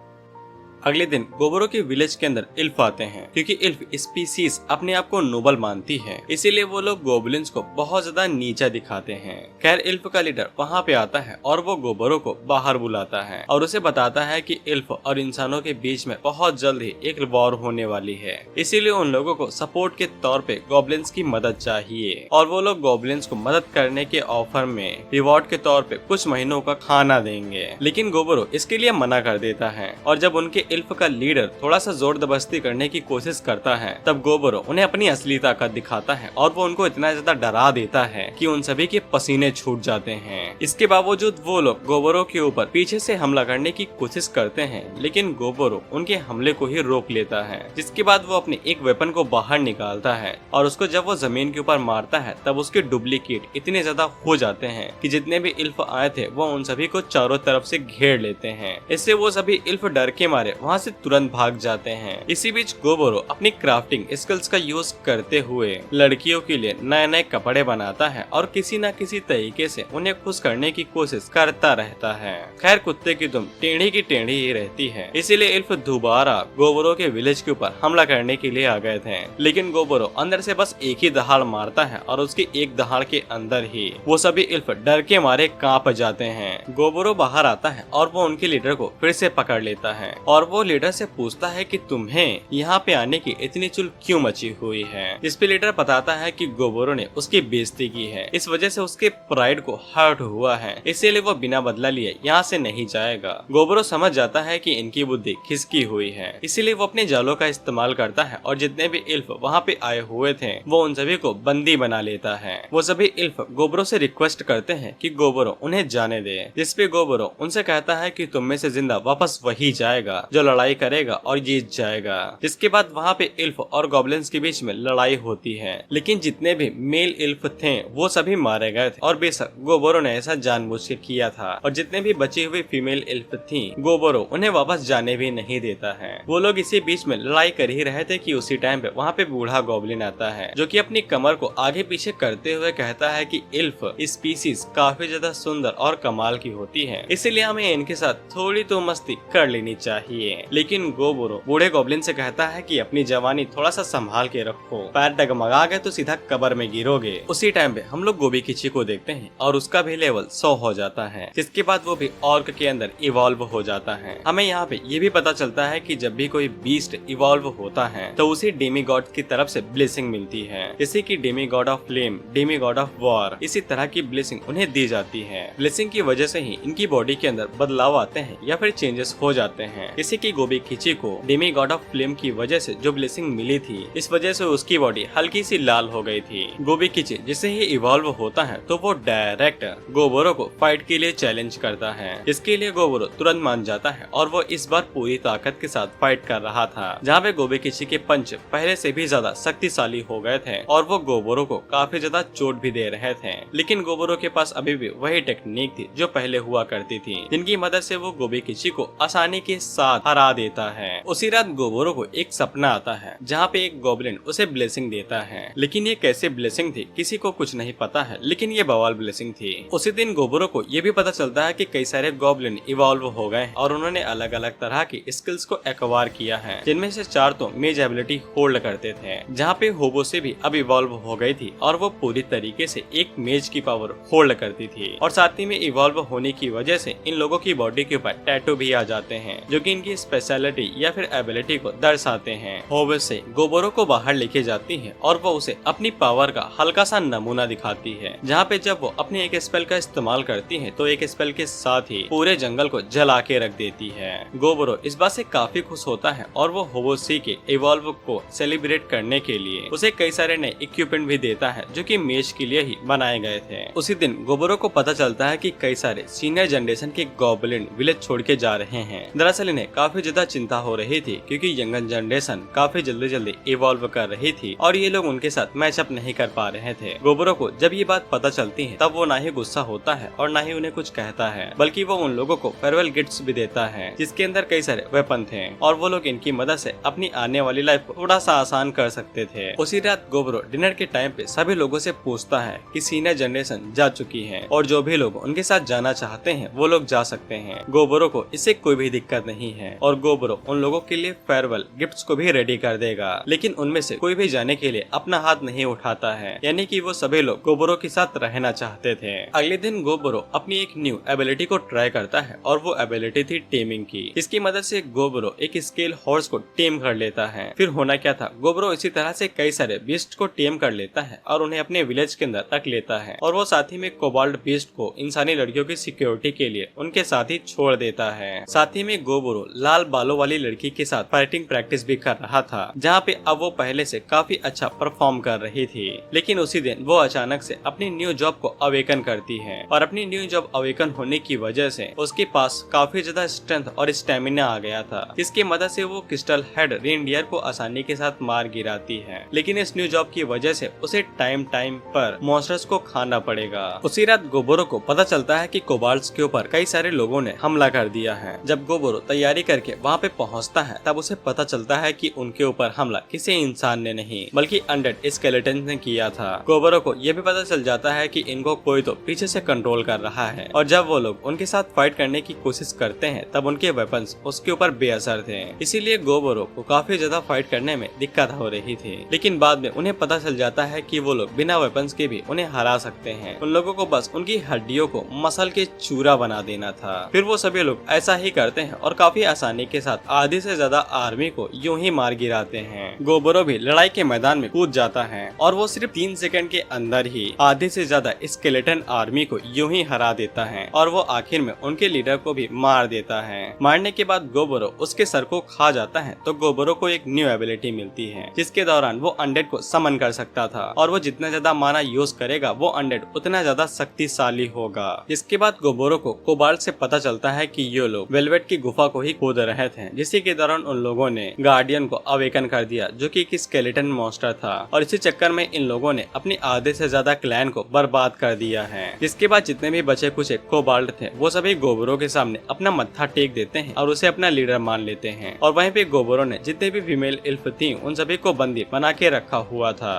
अगले दिन गोबोरो के विलेज के अंदर इल्फ आते हैं, क्योंकि इल्फ स्पीसीज अपने आप को नोबल मानती है, इसीलिए वो लोग गोबलिन्स को बहुत ज्यादा नीचा दिखाते हैं। खैर इल्फ का लीडर वहाँ पे आता है और वो गोबोरो को बाहर बुलाता है और उसे बताता है कि इल्फ और इंसानों के बीच में बहुत जल्द ही एक वॉर होने वाली है, इसीलिए उन लोगों को सपोर्ट के तौर पे गोबलिन्स की मदद चाहिए और वो लोग गोबलिन्स को मदद करने के ऑफर में रिवॉर्ड के तौर पे कुछ महीनों का खाना देंगे। लेकिन गोबोरो इसके लिए मना कर देता है और जब उनके इल्फ का लीडर थोड़ा सा जोर जबरदस्ती करने की कोशिश करता है तब गोबोरो उन्हें अपनी असली ताकत दिखाता है और वो उनको इतना ज्यादा डरा देता है कि उन सभी के पसीने छूट जाते हैं। इसके बावजूद वो लोग गोबोरो के ऊपर पीछे से हमला करने की कोशिश करते हैं, लेकिन गोबोरो उनके हमले को ही रोक लेता है। जिसके बाद वो अपने एक वेपन को बाहर निकालता है और उसको जब वो जमीन के ऊपर मारता है तब उसके डुप्लीकेट इतने ज्यादा हो जाते हैं कि जितने भी इल्फ आए थे वो उन सभी को चारों तरफ से घेर लेते हैं। इससे वो सभी इल्फ डर के मारे वहाँ से तुरंत भाग जाते हैं। इसी बीच गोबोरो अपनी क्राफ्टिंग स्किल्स का यूज करते हुए लड़कियों के लिए नए नए कपड़े बनाता है और किसी न किसी तरीके से उन्हें खुश करने की कोशिश करता रहता है। खैर कुत्ते की दुम टेढ़ी की टेढ़ी ही रहती है, इसीलिए इल्फ दोबारा गोबोरो के विलेज के ऊपर हमला करने के लिए आ गए थे, लेकिन गोबोरो अंदर से बस एक ही दहाड़ मारता है और उसके एक दहाड़ के अंदर ही वो सभी इल्फ डर के मारे कांप जाते हैं। गोबोरो बाहर आता है और वो उनके लीडर को फिर से पकड़ लेता है और वो लीडर से पूछता है कि तुम्हें यहाँ पे आने की इतनी चुल क्यों मची हुई है। इस पे लीडर बताता है कि गोबोरो ने उसकी बेइज्जती की है, इस वजह से उसके प्राइड को हर्ट हुआ है, इसीलिए वो बिना बदला लिए यहाँ से नहीं जाएगा। गोबोरो समझ जाता है कि इनकी बुद्धि खिसकी हुई है, इसीलिए वो अपने जालों का इस्तेमाल करता है और जितने भी इल्फ वहाँ पे आए हुए थे वो उन सभी को बंदी बना लेता है। वो सभी इल्फ गोबोरो से रिक्वेस्ट करते हैं कि गोबोरो उन्हें जाने दे, जिसपे गोबोरो उनसे कहता है कि तुम में से जिंदा वापस वही जाएगा जो लड़ाई करेगा और जीत जाएगा। जिसके बाद वहाँ पे इल्फ और गॉब्लिन्स के बीच में लड़ाई होती है, लेकिन जितने भी मेल इल्फ थे वो सभी मारे गए थे और बेशक गोबोरो ने ऐसा जानबूझ के किया था, और जितने भी बची हुई फीमेल इल्फ थी गोबोरो उन्हें वापस जाने भी नहीं देता है। वो लोग इसी बीच में लड़ाई कर ही रहे थे कि उसी टाइम पे वहाँ पे बूढ़ा गॉब्लिन आता है जो कि अपनी कमर को आगे पीछे करते हुए कहता है कि इल्फ स्पीसीज काफी ज्यादा सुंदर और कमाल की होती है, इसीलिए हमें इनके साथ थोड़ी तो मस्ती कर लेनी चाहिए। लेकिन गोबोरो बूढ़े गॉब्लिन से कहता है कि अपनी जवानी थोड़ा सा संभाल के रखो, पैर डगमगा गए तो सीधा कब्र में गिरोगे। उसी टाइम पे हम लोग गोबी किची को देखते हैं और उसका भी लेवल 100 हो जाता है, जिसके बाद वो भी ऑर्क के अंदर इवॉल्व हो जाता है। हमें यहाँ पे ये भी पता चलता है कि जब भी कोई बीस्ट इवॉल्व होता है तो उसे डेमी गॉड की तरफ से ब्लेसिंग मिलती है, जैसे कि Demi God of flame, Demi God of war, इसी तरह की ब्लेसिंग उन्हें दी जाती है। ब्लेसिंग की वजह से ही इनकी बॉडी के अंदर बदलाव आते हैं या फिर चेंजेस हो जाते हैं, जैसे कि गोबी खिची को डेमी गॉड ऑफ फ्लेम की वजह से जो ब्लेसिंग मिली थी इस वजह से उसकी बॉडी हल्की सी लाल हो गई थी। गोबी किची जिसे ही इवॉल्व होता है तो वो डायरेक्ट गोबोरो को फाइट के लिए चैलेंज करता है, इसके लिए गोबोरो तुरंत मान जाता है और वो इस बार पूरी ताकत के साथ फाइट कर रहा था, जहाँ पे गोबी किची के पंच पहले से भी ज्यादा शक्तिशाली हो गए थे और वो गोबोरो को काफी ज्यादा चोट भी दे रहे थे। लेकिन गोबोरो के पास अभी भी वही टेक्निक थी जो पहले हुआ करती थी, जिनकी मदद से वो गोबी किची को आसानी के साथ हरा देता है। उसी रात गोबोरो को एक सपना आता है जहाँ पे एक गॉब्लिन उसे ब्लेसिंग देता है, लेकिन ये कैसे ब्लेसिंग थी किसी को कुछ नहीं पता है, लेकिन ये बवाल ब्लेसिंग थी। उसी दिन गोबोरो को ये भी पता चलता है कि कई सारे गॉब्लिन इवॉल्व हो गए और उन्होंने अलग अलग तरह की स्किल्स को एक्वायर किया है, जिनमें से 4 तो मेज एबिलिटी होल्ड करते थे, जहाँ पे होबो से भी अब इवॉल्व हो गई थी और वो पूरी तरीके से एक मेज की पावर होल्ड करती थी। और साथ ही में इवॉल्व होने की वजह से इन लोगों की बॉडी के ऊपर टैटू भी आ जाते हैं जो कि इनकी अपनी स्पेशलिटी या फिर एबिलिटी को दर्शाते हैं। होवेसे गोबरो को बाहर लेके जाती है और वो उसे अपनी पावर का हल्का सा नमूना दिखाती है, जहाँ पे जब वो अपने एक स्पेल का इस्तेमाल करती है तो एक स्पेल के साथ ही पूरे जंगल को जला के रख देती है। गोबरो इस बात से काफी खुश होता है और वो होवेसे के इवॉल्व को सेलिब्रेट करने के लिए उसे कई सारे नए इक्विपमेंट भी देता है जो कि मेश के लिए ही बनाए गए थे। उसी दिन गोबरो को पता चलता है कि कई सारे सीनियर जनरेशन के गॉबलिन विलेज छोड़ के जा रहे हैं। दरअसल इन्हें काफी ज्यादा चिंता हो रही थी क्योंकि यंगर जनरेशन काफी जल्दी इवॉल्व कर रही थी और ये लोग उनके साथ मैचअप नहीं कर पा रहे थे। गोबरो को जब ये बात पता चलती है तब वो ना ही गुस्सा होता है और ना ही उन्हें कुछ कहता है, बल्कि वो उन लोगों को फेयरवेल गिफ्ट्स भी देता है जिसके अंदर कई सारे वेपन थे और वो लोग इनकी मदद से अपनी आने वाली लाइफ थोड़ा सा आसान कर सकते थे। उसी रात गोबरो डिनर के टाइम पे सभी लोगों से पूछता है कि सीनियर जनरेशन जा चुकी है और जो भी लोग उनके साथ जाना चाहते हैं वो लोग जा सकते हैं। गोबरो को इससे कोई भी दिक्कत नहीं है और गोबरो उन लोगों के लिए फेयरवेल गिफ्ट्स को भी रेडी कर देगा, लेकिन उनमें से कोई भी जाने के लिए अपना हाथ नहीं उठाता है, यानी कि वो सभी लोग गोबरो के साथ रहना चाहते थे। अगले दिन गोबरो अपनी एक न्यू एबिलिटी को ट्राई करता है और वो एबिलिटी थी टेमिंग की। इसकी मदद से गोबरो एक स्केल हॉर्स को टेम कर लेता है। फिर होना क्या था, गोबरो इसी तरह से कई सारे बीस्ट को टेम कर लेता है और उन्हें अपने विलेज के अंदर रख लेता है और वो साथ ही में कोबाल्ट बीस्ट को इंसानी लड़कियों की सिक्योरिटी के लिए उनके साथ ही छोड़ देता है। साथ ही में गोबरो लाल बालों वाली लड़की के साथ फाइटिंग प्रैक्टिस भी कर रहा था, जहाँ पे अब वो पहले से काफी अच्छा परफॉर्म कर रही थी। लेकिन उसी दिन वो अचानक से अपनी न्यू जॉब को अवेकन करती है और अपनी न्यू जॉब अवेकन होने की वजह से उसके पास काफी ज्यादा स्ट्रेंथ और स्टेमिना आ गया था, जिसकी मदद से वो क्रिस्टल हेड रेनडियर को आसानी के साथ मार गिराती है। लेकिन इस न्यू जॉब की वजह से उसे टाइम पर मॉन्स्टर्स को खाना पड़ेगा। उसी रात गोबरो को पता चलता है कि कोबाल्ट्स के ऊपर कई सारे लोगों ने हमला कर दिया है। जब गोबरो तैयारी करके वहाँ पे पहुँचता है तब उसे पता चलता है कि उनके ऊपर हमला किसी इंसान ने नहीं बल्कि अनडेड स्केलेटन ने किया था। गोबरो को यह भी पता चल जाता है कि इनको कोई तो पीछे से कंट्रोल कर रहा है और जब वो लोग उनके साथ फाइट करने की कोशिश करते हैं तब उनके वेपन्स उसके ऊपर बेअसर थे। इसीलिए गोबरो को काफी ज्यादा फाइट करने में दिक्कत हो रही थी, लेकिन बाद में उन्हें पता चल जाता है कि वो लोग बिना वेपन्स के भी उन्हें हरा सकते हैं। उन लोगों को बस उनकी हड्डियों को मसल के चूरा बना देना था। फिर वो सभी लोग ऐसा ही करते हैं और काफी आसानी के साथ आधे से ज्यादा आर्मी को यूं ही मार गिराते हैं। गोबरो भी लड़ाई के मैदान में कूद जाता है और वो सिर्फ 3 सेकंड के अंदर ही आधे से ज्यादा स्केलेटन आर्मी को यूं ही हरा देता है और वो आखिर में उनके लीडर को भी मार देता है। मारने के बाद गोबरो उसके सर को खा जाता है तो गोबरो को एक न्यू एबिलिटी मिलती है जिसके दौरान वो अनडेड को समन कर सकता था और वो जितना ज्यादा माना यूज करेगा वो अनडेड उतना ज्यादा शक्तिशाली होगा। जिसके बाद गोबरो को कोबाल्ट से पता चलता है कि ये लोग वेलवेट की गुफा को ही खोद रहे थे, जिसी के दौरान उन लोगों ने गार्डियन को अवेकन कर दिया जो कि एक स्केलेटन मॉन्स्टर था और इसी चक्कर में इन लोगों ने अपने आधे से ज्यादा क्लैन को बर्बाद कर दिया है। जिसके बाद जितने भी बचे कुछ कोबाल्ट थे वो सभी गोबरो के सामने अपना मत्था टेक देते हैं और उसे अपना लीडर मान लेते हैं और वहीं पे गोबरो ने जितने भी फीमेल इल्फ थी उन सभी को बंदी बना के रखा हुआ था।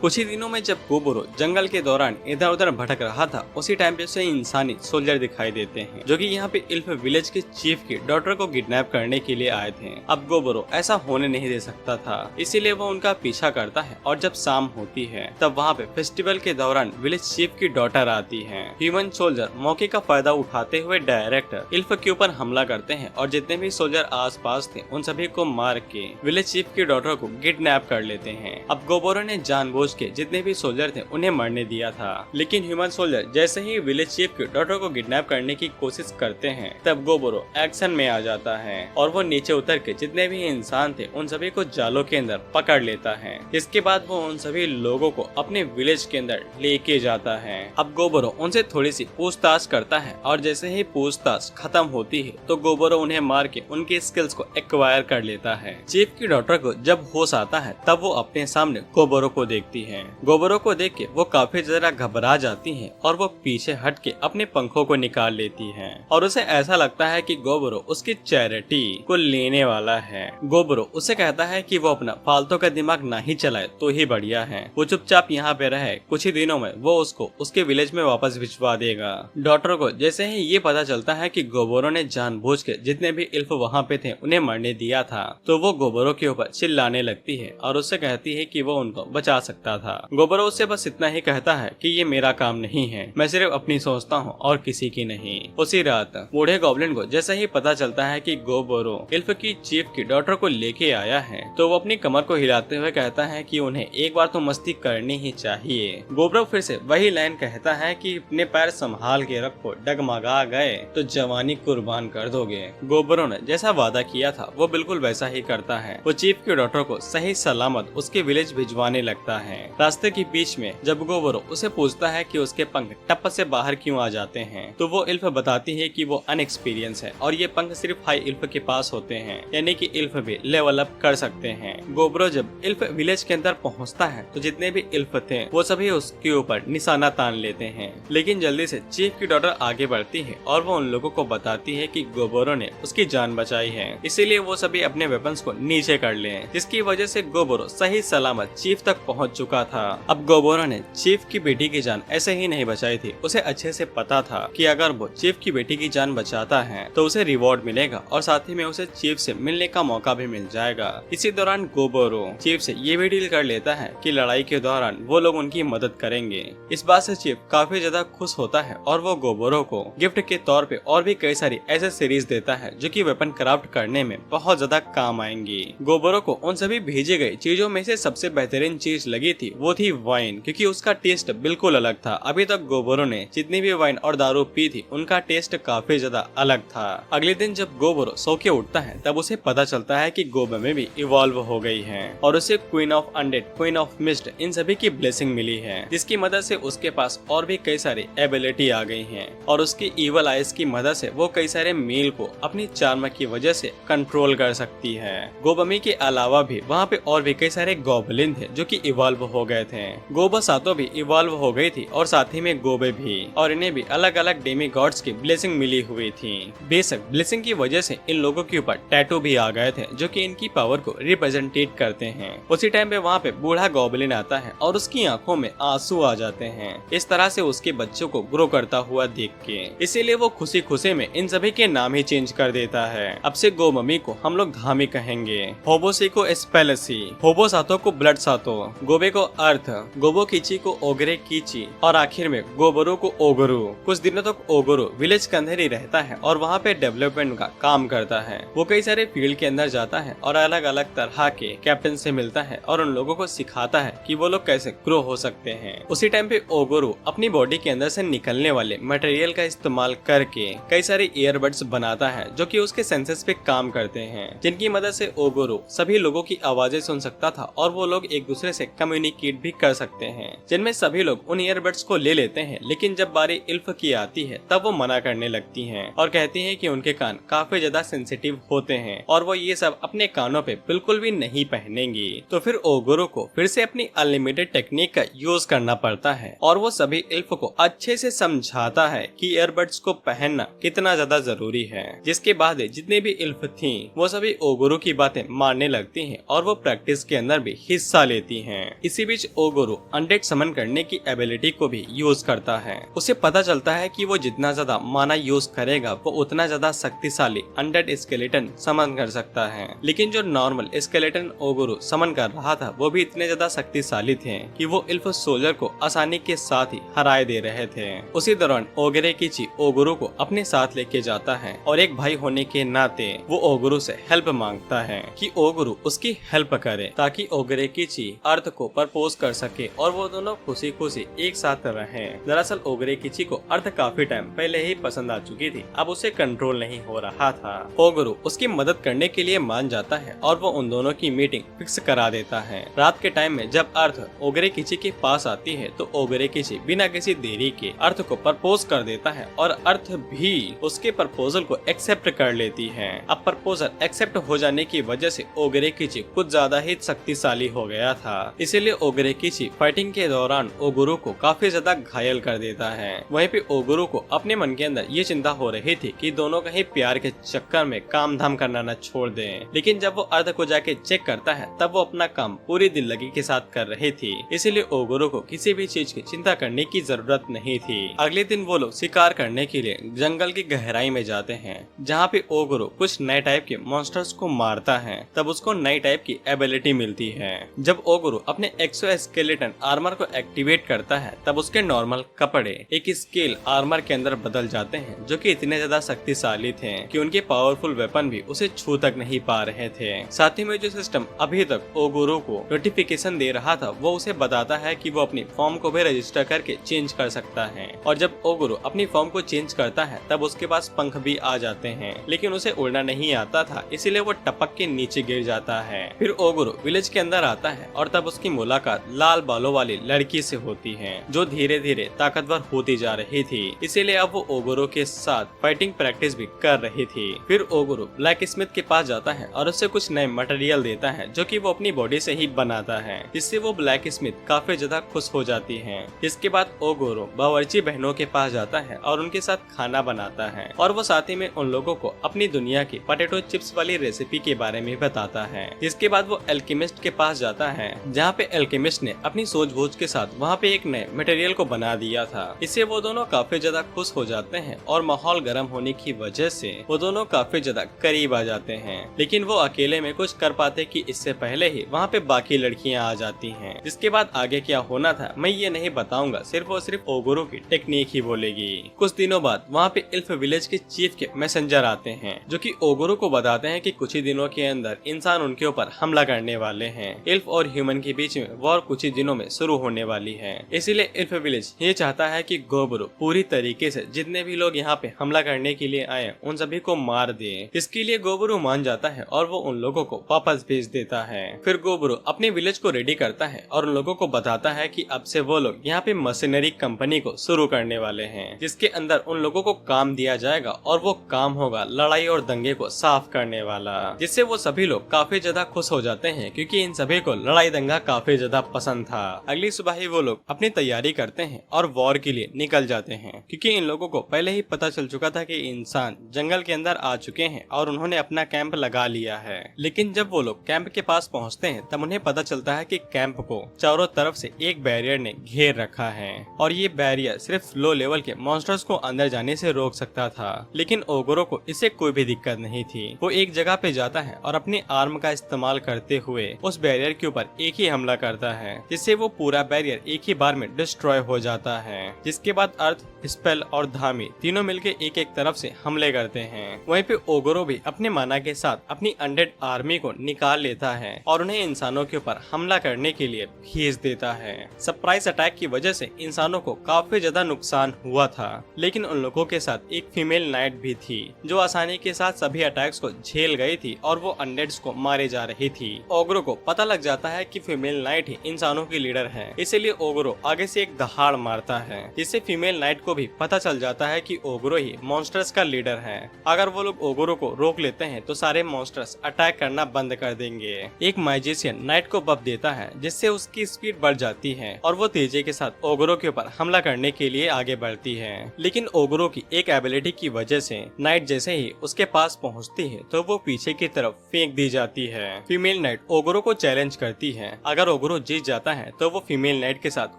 कुछ ही दिनों में जब गोबरो जंगल के दौरान इधर उधर भटक रहा था उसी टाइम पे उसे इंसानी सोल्जर दिखाई देते हैं जो कि यहाँ पे इल्फ विलेज के चीफ की डॉटर को किडनैप करने के लिए आए थे। अब गोबरो ऐसा होने नहीं दे सकता था, इसीलिए वो उनका पीछा करता है और जब शाम होती है तब वहाँ पे फेस्टिवल के दौरान विलेज चीफ की डॉटर आती है। ह्यूमन सोल्जर मौके का फायदा उठाते हुए डायरेक्टर इल्फ के ऊपर हमला करते हैं और जितने भी सोल्जर आस पास थे उन सभी को मार के विलेज चीफ की डॉटर को किडनैप कर लेते हैं। अब गोबरो ने जानबूझ के जितने भी सोल्जर थे उन्हें मरने दिया था, लेकिन ह्यूमन सोल्जर जैसे ही विलेज चीफ की डॉटर को किडनैप करने की कोशिश करते हैं तब गोबरो एक्शन में आ जाता है और वो नीचे उतर के जितने भी इंसान थे उन सभी को जालों के अंदर पकड़ लेता है। इसके बाद वो उन सभी लोगों को अपने विलेज के अंदर लेके जाता है। अब गोबरो उनसे थोड़ी सी पूछताछ करता है और जैसे ही पूछताछ खत्म होती है तो गोबरो उन्हें मार के उनके स्किल्स को एक्वायर कर लेता है। चीफ की डॉटर को जब होश आता है तब वो अपने सामने गोबरो को देखती है। गोबरो को देख के वो काफी ज्यादा घबरा जाती हैं और वो पीछे हट के अपने पंखों को निकाल लेती हैं और उसे ऐसा लगता है कि गोबरो उसकी चैरिटी को लेने वाला है। गोबरो उसे कहता है कि वो अपना फालतू का दिमाग ना ही चलाए तो ही बढ़िया है, वो चुपचाप यहाँ पे रहे, कुछ ही दिनों में वो उसको उसके विलेज में वापस भिजवा देगा। डॉक्टर को जैसे ही ये पता चलता है कि गोबरो ने जानबूझ के जितने भी इल्फ वहाँ पे थे उन्हें मरने दिया था तो वो गोबरो के ऊपर चिल्लाने लगती है और उससे कहती है कि वो उनको बचा सकती लगता था। गोबरो उससे बस इतना ही कहता है कि ये मेरा काम नहीं है, मैं सिर्फ अपनी सोचता हूँ और किसी की नहीं। उसी रात बूढ़े गॉब्लिन को जैसा ही पता चलता है कि गोबरो इल्फ की चीफ की डॉटर को लेके आया है, तो वो अपनी कमर को हिलाते हुए कहता है कि उन्हें एक बार तो मस्ती करनी ही चाहिए। गोबरो फिर से वही लाइन कहता है कि अपने पैर संभाल के रखो, डगमगा गए तो जवानी कुर्बान कर दोगे। गोबरो ने जैसा वादा किया था वो बिल्कुल वैसा ही करता है। वो चीफ की डॉटर को सही सलामत उसके विलेज भिजवाने लगता है। रास्ते के बीच में जब गोबरो उसे पूछता है कि उसके पंख टप्प से बाहर क्यों आ जाते हैं, तो वो इल्फ बताती है कि वो अनएक्सपीरियंस है और ये पंख सिर्फ हाई इल्फ के पास होते हैं, यानी कि इल्फ भी लेवल अप कर सकते हैं। गोबरो जब इल्फ विलेज के अंदर पहुंचता है तो जितने भी इल्फ थे वो सभी उसके ऊपर निशाना तान लेते हैं, लेकिन जल्दी से चीफ की डॉटर आगे बढ़ती है और वो उन लोगों को बताती है कि गोबरो ने उसकी जान बचाई है, इसीलिए वो सभी अपने वेपन्स को नीचे कर लें, जिसकी वजह से गोबरो सही सलामत चीफ तक पहुंच चुका था। अब गोबरो ने चीफ की बेटी की जान ऐसे ही नहीं बचाई थी, उसे अच्छे से पता था कि अगर वो चीफ की बेटी की जान बचाता है तो उसे रिवॉर्ड मिलेगा और साथ ही में उसे चीफ से मिलने का मौका भी मिल जाएगा। इसी दौरान गोबरो चीफ से ये भी डील कर लेता है कि लड़ाई के दौरान वो लोग उनकी मदद करेंगे। इस बात से चीफ काफी ज्यादा खुश होता है और वो गोबरो को गिफ्ट के तौर पे और भी कई सारी ऐसे सीरीज देता है जो कि वेपन क्राफ्ट करने में बहुत ज्यादा काम आएंगी। गोबरो को उन सभी भेजी गई चीजों में से सबसे बेहतरीन चीज लगी थी वो थी वाइन, क्योंकि उसका टेस्ट बिल्कुल अलग था। अभी तक गोबरो ने जितनी भी वाइन और दारू पी थी उनका टेस्ट काफी ज्यादा अलग था। अगले दिन जब गोबरो सो के उठता है तब उसे पता चलता है कि गोबमे भी इवॉल्व हो गई है और उसे queen of undead, queen of mist इन सभी की ब्लेसिंग मिली है, जिसकी मदद से उसके पास और भी कई सारी एबिलिटी आ गई हैं और उसकी इवल आइज की मदद से वो कई सारे मील को अपनी चार्म की वजह से कंट्रोल कर सकती है। गोबमी के अलावा भी वहाँ पे और भी कई सारे गॉबलिन थे जो कि इवॉल्व हो गए थे। गोबसातो भी इवॉल्व हो गई थी और साथ ही में गोबे भी, और इन्हें भी अलग अलग डेमी गॉड्स की ब्लेसिंग मिली हुई थी। बेशक ब्लेसिंग की वजह से इन लोगों के ऊपर टैटू भी आ गए थे जो कि इनकी पावर को रिप्रेजेंटेट करते हैं। उसी टाइम पे वहाँ पे बूढ़ा गॉबलिन आता है और उसकी आंखों में आंसू आ जाते हैं, इस तरह से उसके बच्चों को ग्रो करता हुआ देख के। इसीलिए वो खुशी खुशी में इन सभी के नाम ही चेंज कर देता है। अब से गोममी को हम लोग धामी कहेंगे, होबोसी को स्पेलसी, होबोसातो को ब्लड सातो, गोबे को अर्थ, गोबो कीची को ओगरे कीची और आखिर में गोबरू को ओगरू। कुछ दिनों तक ओगरू विलेज के अंदर ही रहता है और वहाँ पे डेवलपमेंट का काम करता है। वो कई सारे फील्ड के अंदर जाता है और अलग अलग तरह के कैप्टन से मिलता है और उन लोगों को सिखाता है कि वो लोग कैसे ग्रो हो सकते हैं। उसी टाइम पे ओगरू अपनी बॉडी के अंदर से निकलने वाले मटेरियल का इस्तेमाल करके कई सारे ईयरबड्स बनाता है जो कि उसके सेंसेस पे काम करते हैं, जिनकी मदद से ओगरू सभी लोगों की आवाजें सुन सकता था और वो लोग एक दूसरे से कम्युनिकेट भी कर सकते हैं, जिनमें सभी लोग उन ईयरबड्स को ले लेते हैं। लेकिन जब बारी इल्फ की आती है तब वो मना करने लगती हैं और कहती हैं कि उनके कान काफी ज्यादा सेंसिटिव होते हैं और वो ये सब अपने कानों पे बिल्कुल भी नहीं पहनेंगी। तो फिर ओगरू को फिर से अपनी अनलिमिटेड टेक्निक का यूज करना पड़ता है और वो सभी इल्फ को अच्छे से समझाता है कि ईयरबड्स को पहनना कितना ज्यादा जरूरी है। जिसके बाद जितने भी इल्फ थी वो सभी ओगुरु की बातें मानने लगती हैं और वो प्रैक्टिस के अंदर भी हिस्सा लेती हैं। इसी बीच ओगुरु अनडेड समन करने की एबिलिटी को भी यूज करता है। उसे पता चलता है कि वो जितना ज्यादा माना यूज करेगा वो उतना ज्यादा शक्तिशाली अनडेड स्केलेटन समन कर सकता है। लेकिन जो नॉर्मल स्केलेटन ओगुरु समन कर रहा था वो भी इतने ज्यादा शक्तिशाली थे कि वो इल्फ सोल्जर को आसानी के साथ ही हराए दे रहे थे। उसी दौरान ओगरे कीची ओगुरु को अपने साथ लेके जाता है और एक भाई होने के नाते वो ओगुरु से हेल्प मांगता है कि ओगुरु उसकी हेल्प करे ताकि ओगरे कीची अर्थ को प्रपोज कर सके और वो दोनों खुशी खुशी एक साथ रहें। दरअसल ओगरे कीची को अर्थ काफी टाइम पहले ही पसंद आ चुकी थी, अब उसे कंट्रोल नहीं हो रहा था। ओगुरु उसकी मदद करने के लिए मान जाता है और वो उन दोनों की मीटिंग फिक्स करा देता है। रात के टाइम में जब अर्थ ओगरे कीची के पास आती है तो ओगरे कीची बिना किसी देरी के अर्थ को प्रपोज कर देता है और अर्थ भी उसके प्रपोजल को एक्सेप्ट कर लेती है। अब प्रपोजल एक्सेप्ट हो जाने की वजह से ओगरे कीची कुछ ज्यादा ही शक्तिशाली हो गया था, इसीलिए ओगरे कीची फाइटिंग के दौरान ओगुरु को काफी ज्यादा घायल कर देता है। वहीं पे ओगुरु को अपने मन के अंदर ये चिंता हो रही थी कि दोनों कहीं प्यार के चक्कर में काम धाम करना न छोड़ दें। लेकिन जब वो अर्थ को जाके चेक करता है तब वो अपना काम पूरी दिल लगी के साथ कर रही थी, इसीलिए ओगुरु को किसी भी चीज की चिंता करने की जरूरत नहीं थी। अगले दिन वो लोग शिकार करने के लिए जंगल की गहराई में जाते हैं, जहाँ पे ओगुरु कुछ नए टाइप के मॉन्स्टर्स को मारता है। तब उसको नई टाइप की एबिलिटी मिलती है। जब ओगुरु अपने एक्सोस्केलेटन आर्मर को एक्टिवेट करता है तब उसके नॉर्मल कपड़े एक स्केल आर्मर के अंदर बदल जाते हैं, जो कि इतने ज्यादा शक्तिशाली थे कि उनके पावरफुल वेपन भी उसे छू तक नहीं पा रहे थे। साथ ही में जो सिस्टम अभी तक ओगुरो को नोटिफिकेशन दे रहा था वो उसे बताता है कि वो अपनी फॉर्म को भी रजिस्टर करके चेंज कर सकता है, और जब ओगुरो अपनी फॉर्म को चेंज करता है तब उसके पास पंख भी आ जाते हैं, लेकिन उसे उड़ना नहीं आता था, इसीलिए वो टपक के नीचे गिर जाता है। फिर ओगुरो विलेज के अंदर आता है और तब उसकी मुलाकात लाल बालों वाली लड़की से होती है जो धीरे धीरे ताकतवर होती जा रही थी, इसीलिए अब वो ओगुरो के साथ फाइटिंग प्रैक्टिस भी कर रही थी। फिर ओगुरो ब्लैक स्मिथ के पास जाता है और उससे कुछ नए मटेरियल देता है जो कि वो अपनी बॉडी से ही बनाता है, जिससे वो ब्लैक स्मिथ काफी ज्यादा खुश हो जाती है। इसके बाद ओगुरो बावर्ची बहनों के पास जाता है और उनके साथ खाना बनाता है, और वो साथ ही में उन लोगों को अपनी दुनिया की पोटैटो चिप्स वाली रेसिपी के बारे में बताता है। इसके बाद वो एल्केमिस्ट के पास जाता है जहाँ पे एल्केमिस्ट ने अपनी सूझबूझ के साथ वहाँ पे एक नए मटेरियल को बना दिया था। इससे वो दोनों काफी ज्यादा खुश हो जाते हैं और माहौल गर्म होने की वजह से वो दोनों काफी ज्यादा करीब आ जाते हैं, लेकिन वो अकेले में कुछ कर पाते कि इससे पहले ही वहाँ पे बाकी लड़कियाँ आ जाती हैं। जिसके बाद आगे क्या होना था मैं ये नहीं बताऊंगा, सिर्फ और सिर्फ ओगुरो की टेक्निक ही बोलेगी। कुछ दिनों बाद वहाँ पे इल्फ विलेज के चीफ के मैसेंजर आते हैं जो कि ओगुरो को बताते हैं कि कुछ ही दिनों के अंदर इंसान उनके ऊपर हमला करने वाले हैं। इल्फ और ह्यूमन के बीच में वॉर कुछ ही दिनों में शुरू होने वाली है, इसीलिए इल्फ विलेज ये चाहता है कि गोबरो पूरी तरीके से जितने भी लोग यहाँ पे हमला करने के लिए आए उन सभी को मार दे। इसके लिए गोबरो मान जाता है और वो उन लोगों को वापस भेज देता है। फिर गोबरो अपने विलेज को रेडी करता है और उन लोगों को बताता है कि अब से वो लोग यहाँ पे मशीनरी कंपनी को शुरू करने वाले हैं, जिसके अंदर उन लोगों को काम दिया जाएगा और वो काम होगा लड़ाई और दंगे को साफ करने वाला, जिससे वो सभी लोग काफी ज्यादा खुश हो जाते हैं क्योंकि इन सभी को लड़ाई दंगा काफी ज्यादा पसंद था। अगली सुबह ही वो लोग अपनी तैयारी करते हैं और वॉर के लिए निकल जाते हैं, क्योंकि इन लोगों को पहले ही पता चल चुका था कि इंसान जंगल के अंदर आ चुके हैं और उन्होंने अपना कैंप लगा लिया है। लेकिन जब वो लोग कैंप के पास पहुंचते हैं तब उन्हें पता चलता है कि कैंप को चारों तरफ से एक बैरियर ने घेर रखा है और ये बैरियर सिर्फ लो लेवल के मॉन्स्टर्स को अंदर जाने से रोक सकता था। लेकिन ओगुरो को इससे कोई भी दिक्कत नहीं थी। वो एक जगह पे जाता है और अपने आर्म का इस्तेमाल करते हुए उस बैरियर के ऊपर एक ही हमला करता है, जिससे वो पूरा बैरियर एक ही बार में डिस्ट्रॉय हो जाता है। जिसके बाद अर्थ, स्पेल और धामी तीनों मिलकर एक एक तरफ से हमले करते हैं। वहीं पे ओगुरो भी अपने माना के साथ अपनी अनडेड आर्मी को निकाल लेता है और उन्हें इंसानों के ऊपर हमला करने के लिए भेज देता है। सरप्राइज अटैक की वजह से इंसानों को काफी ज्यादा नुकसान हुआ था, लेकिन उन लोगों के साथ एक फीमेल नाइट भी थी जो आसानी के साथ सभी अटैक्स को झेल गई थी और वो अनडेड्स को मारे जा रही थी। ओगुरो को पता लग जाता है कि फीमेल नाइट ही इंसानों की लीडर है, इसीलिए ओगुरो आगे से एक दहाड़ मारता है, जिससे फीमेल नाइट को भी पता चल जाता है कि ओगुरो ही मॉन्स्टर्स का लीडर है। अगर वो लोग ओगुरो को रोक लेते हैं तो सारे मॉन्स्टर्स अटैक करना बंद कर देंगे। एक मैजिशियन नाइट को बफ देता है जिससे उसकी स्पीड बढ़ जाती है और वो तेजी के साथ ओगुरो के ऊपर हमला करने के लिए आगे बढ़ती है। लेकिन ओगुरो की एक एबिलिटी की वजह से नाइट जैसे ही उसके पास पहुंचती है तो वो पीछे की तरफ फेंक दी जाती है। फीमेल नाइट ओगुरो को चैलेंज करती है, अगर ओगुरो जीत जाता है तो वो फीमेल नाइट के साथ